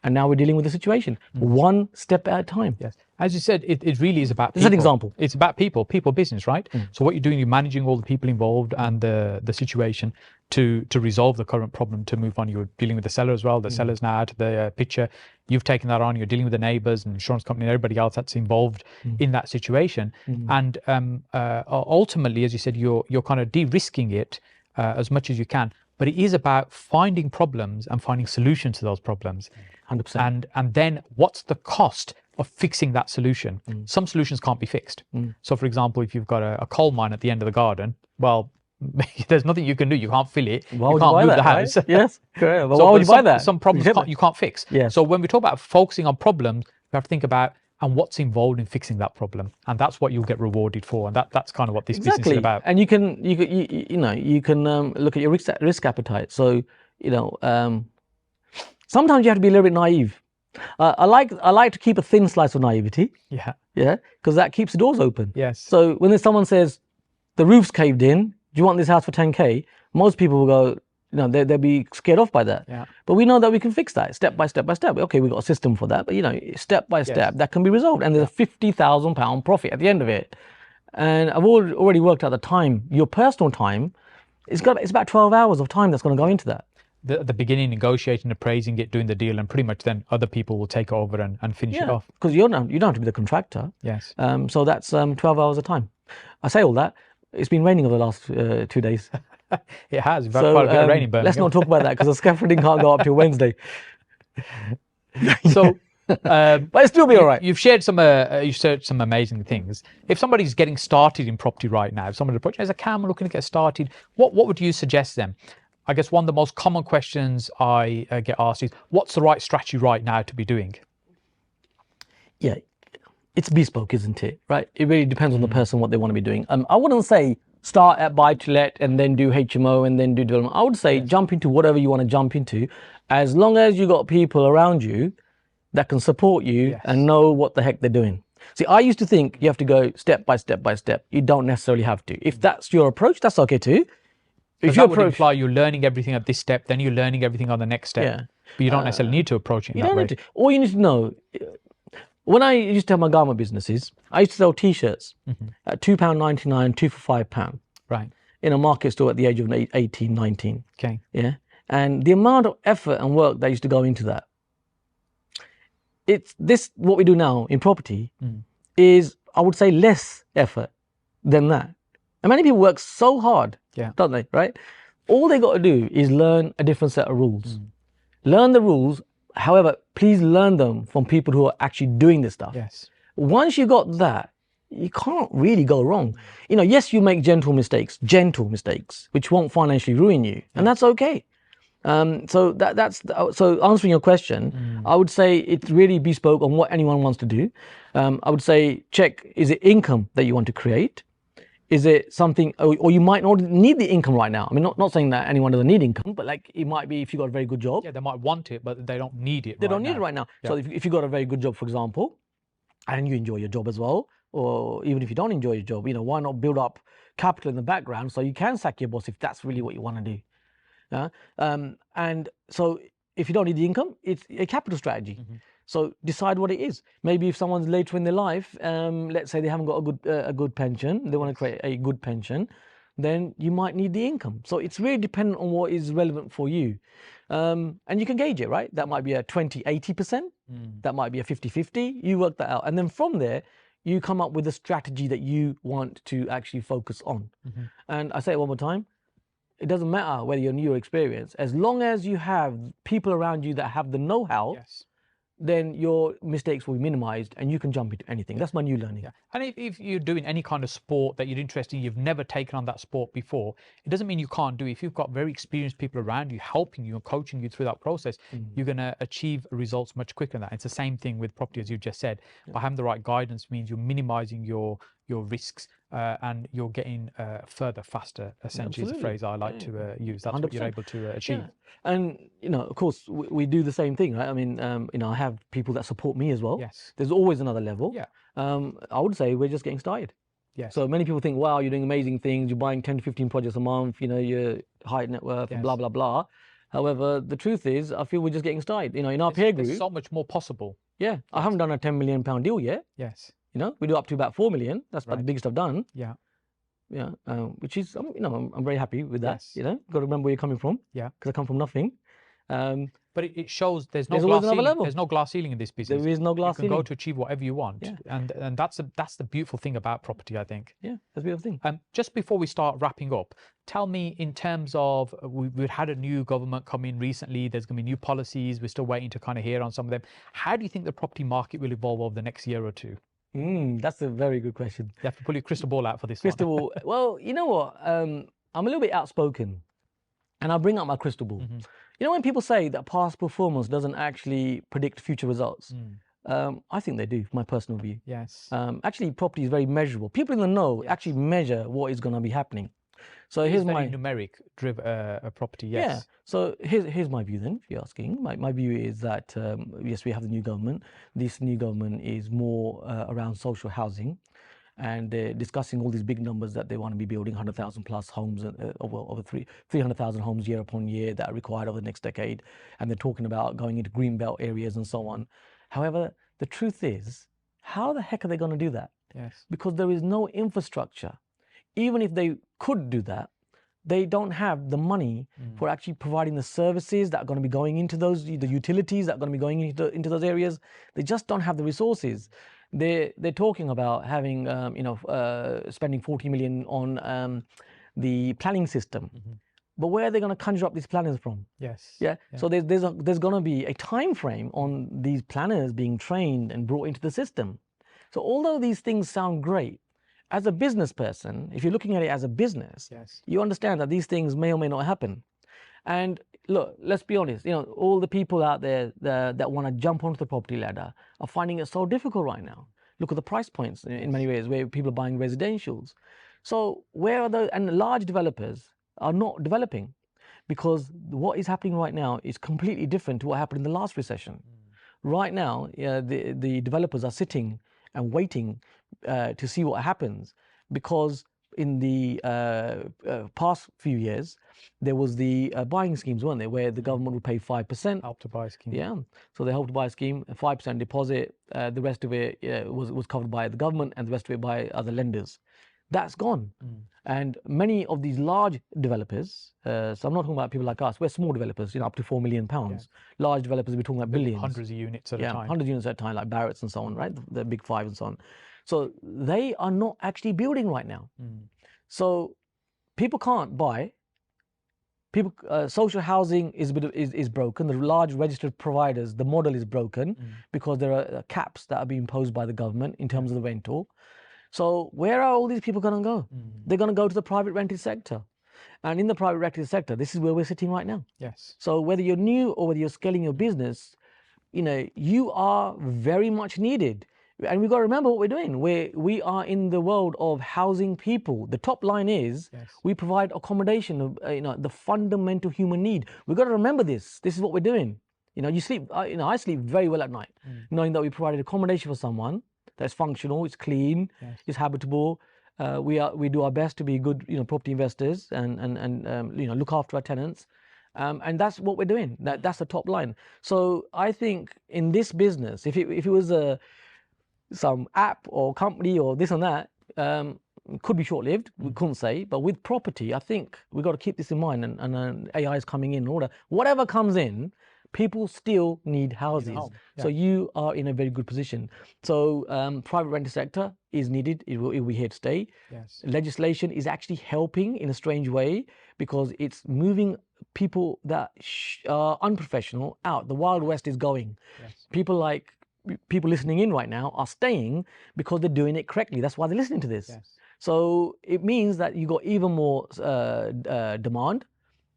And now we're dealing with the situation, one step at a time. Yes. As you said, it really is about people. This is an example. It's about people business, right? So what you're doing, you're managing all the people involved and the situation to resolve the current problem, to move on. You're dealing with the seller as well. The seller's now out of the picture. You've taken that on. You're dealing with the neighbours and insurance company and everybody else that's involved in that situation. And ultimately, as you said, you're kind of de-risking it as much as you can. But it is about finding problems and finding solutions to those problems. 100%. And then what's the cost of fixing that solution? Some solutions can't be fixed. So for example, if you've got a coal mine at the end of the garden, well, there's nothing you can do. You can't fill it. Why would you can't you buy move that, the house. Right? Yes, correct. But So, why would you buy that? Some problems you can't fix. Yes. So when we talk about focusing on problems, we have to think about and what's involved in fixing that problem, and that's what you'll get rewarded for, and that's kind of what this business is about. And you can look at your risk appetite. So sometimes you have to be a little bit naive. I like to keep a thin slice of naivety. Yeah, because that keeps the doors open. Yes. So when someone says the roof's caved in, do you want this house for 10K? Most people will go, they'll be scared off by that. Yeah. But we know that we can fix that step by step by step. Okay, we've got a system for that, but step by step, that can be resolved. And there's a £50,000 profit at the end of it. And I've already worked out the time, your personal time, it's about 12 hours of time that's going to go into that. At the beginning, negotiating, appraising it, doing the deal, and pretty much then other people will take over and finish it off. Because you don't have to be the contractor. Yes. So that's 12 hours of time. I say all that. It's been raining over the last 2 days. It has. Quite a bit of rain in Birmingham. Let's not talk about that because the scaffolding can't go up till Wednesday. So, but it'll still be all right. You've shared some amazing things. If somebody's getting started in property right now, if somebody approaches as a Kam looking to get started, what would you suggest them? I guess one of the most common questions I get asked is, what's the right strategy right now to be doing? Yeah, it's bespoke, isn't it? Right? It really depends on the person, what they want to be doing. I wouldn't say start at buy to let and then do HMO and then do development. I would say jump into whatever you want to jump into, as long as you got people around you that can support you and know what the heck they're doing. See, I used to think you have to go step by step by step. You don't necessarily have to. If that's your approach, that's okay too. If that would imply you're learning everything at this step, then you're learning everything on the next step. Yeah. But you don't necessarily need to approach it in that way. You don't need to. All you need to know, when I used to have my garment businesses, I used to sell T-shirts at £2.99, 2 for £5. Right. In a market store at the age of 18, 19. Okay. Yeah. And the amount of effort and work that used to go into that. What we do now in property is, I would say, less effort than that. And many people work so hard, don't they, right? All they got to do is learn a different set of rules. Learn the rules, however, please learn them from people who are actually doing this stuff. Yes. Once you got that, you can't really go wrong. Yes, you make gentle mistakes, which won't financially ruin you, and that's okay. So so answering your question, I would say it's really bespoke on what anyone wants to do. I would say check, is it income that you want to create? Is it something, or you might not need the income right now? I mean, not saying that anyone doesn't need income, but like it might be if you got a very good job. Yeah, they might want it, but they don't need it. They don't need it right now. So if you got a very good job, for example, and you enjoy your job as well, or even if you don't enjoy your job, you know, why not build up capital in the background so you can sack your boss if that's really what you want to do. And so if you don't need the income, it's a capital strategy. So decide what it is. Maybe if someone's later in their life, let's say they haven't got a good pension, they want to create a good pension, then you might need the income. So it's really dependent on what is relevant for you. And you can gauge it, right? That might be a 20-80%. That might be a 50-50. You work that out. And then from there, you come up with a strategy that you want to actually focus on. And I say it one more time. It doesn't matter whether you're new or experienced. As long as you have people around you that have the know-how, then your mistakes will be minimized and you can jump into anything. That's my new learning. And if you're doing any kind of sport that you're interested in, you've never taken on that sport before, it doesn't mean you can't do it. If you've got very experienced people around you helping you and coaching you through that process, you're going to achieve results much quicker than that. It's the same thing with property, as you just said. By having the right guidance means you're minimizing your risks and you're getting further faster, essentially. Is a phrase I like to use. That's 100%. What you're able to achieve. And, you know, of course, we do the same thing, right? I mean, you know, I have people that support me as well. There's always another level. I would say we're just getting started. So many people think, wow, you're doing amazing things. You're buying 10 to 15 projects a month. You know, you're high net worth, and blah, blah, blah. However, the truth is, I feel we're just getting started. You know, in our peer group. There's so much more possible. I haven't done a £10 million deal yet. You know, we do up to about 4 million. That's about the biggest I've done. Which is, you know, I'm very happy with that. You know, got to remember where you're coming from. Because I come from nothing. But it shows there's no glass ceiling. There's no glass ceiling in this business. There is no glass ceiling. You can go to achieve whatever you want. And that's the beautiful thing about property, I think. That's the beautiful thing. Just before we start wrapping up, tell me, in terms of, we've had a new government come in recently. There's going to be new policies. We're still waiting to kind of hear on some of them. How do you think the property market will evolve over the next year or two? That's a very good question. You have to pull your crystal ball out for this crystal ball. Well, you know what? I'm a little bit outspoken, and I'll bring up my crystal ball. You know, when people say that past performance doesn't actually predict future results, I think they do, my personal view. Actually, property is very measurable. People in the know actually measure what is going to be happening. So here's my numeric driven property. So here's my view then, if you're asking. My view is that yes, we have the new government. This new government is more around social housing, and they're discussing all these big numbers that they want to be building 100,000 plus homes, over 300,000 homes year upon year that are required over the next decade, and they're talking about going into greenbelt areas and so on. However, the truth is, how the heck are they going to do that? Because there is no infrastructure. Even if they could do that, they don't have the money for actually providing the services that are going to be going into those, the utilities that are going to be going into those areas. They just don't have the resources. They're talking about having, spending 40 million on the planning system. But where are they going to conjure up these planners from? So there's going to be a time frame on these planners being trained and brought into the system. So although these things sound great, as a business person, if you're looking at it as a business, you understand that these things may or may not happen. And look, let's be honest, you know, all the people out there that want to jump onto the property ladder are finding it so difficult right now. Look at the price points in many ways where people are buying residentials. So where are those? And large developers are not developing, because what is happening right now is completely different to what happened in the last recession. Right now, the developers are sitting and waiting to see what happens, because in the past few years there was the buying schemes, weren't there, where the government would pay 5%. Help to Buy scheme. So the Help to Buy scheme, a 5% deposit, the rest of it was covered by the government, and the rest of it by other lenders. That's gone. And many of these large developers, so I'm not talking about people like us, we're small developers, you know, up to £4 million. Large developers, we're talking about billions. Hundreds of units at a time. Hundreds of units at a time, like Barrett's and so on, right? The big five and so on. So they are not actually building right now. So people can't buy. People, social housing is broken. The large registered providers, the model is broken because there are caps that are being imposed by the government in terms of the rental. So where are all these people going to go? They're going to go to the private rented sector. And in the private rented sector, this is where we're sitting right now. So whether you're new or whether you're scaling your business, you know, you are very much needed. And we've got to remember what we're doing. We are in the world of housing people. The top line is we provide accommodation, the fundamental human need. We've got to remember this. This is what we're doing. You sleep, I sleep very well at night, knowing that we provided accommodation for someone that's functional, it's clean, it's habitable. We do our best to be good, property investors and look after our tenants. And that's what we're doing. That's the top line. So I think in this business, if it was some app or company or this and that, could be short-lived, we couldn't say. But with property, I think we've got to keep this in mind, and AI is coming in order. Whatever comes in, people still need houses. So you are in a very good position. So private rental sector is needed. It will be here to stay. Legislation is actually helping in a strange way because it's moving people that are unprofessional out. The Wild West is going. People listening in right now are staying because they're doing it correctly. That's why they're listening to this. So it means that you got even more demand.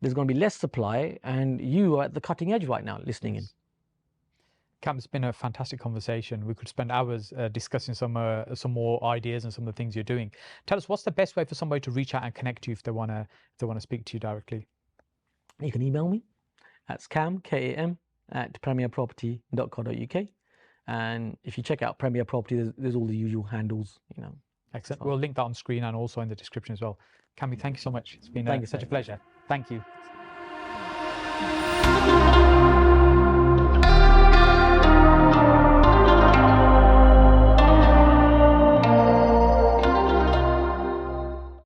There's going to be less supply, and you are at the cutting edge right now listening in. Kam, it's been a fantastic conversation. We could spend hours discussing some more ideas and some of the things you're doing. Tell us, what's the best way for somebody to reach out and connect to you if they want to speak to you directly? You can email me. That's Kam, K-A-M, at 𝗵𝗲𝗹𝗺.co.uk. And if you check out 𝗵𝗲 Property, there's all the usual handles, Excellent. We'll link that on screen and also in the description as well. Kam, thank you so much. It's been such a pleasure. Thank you.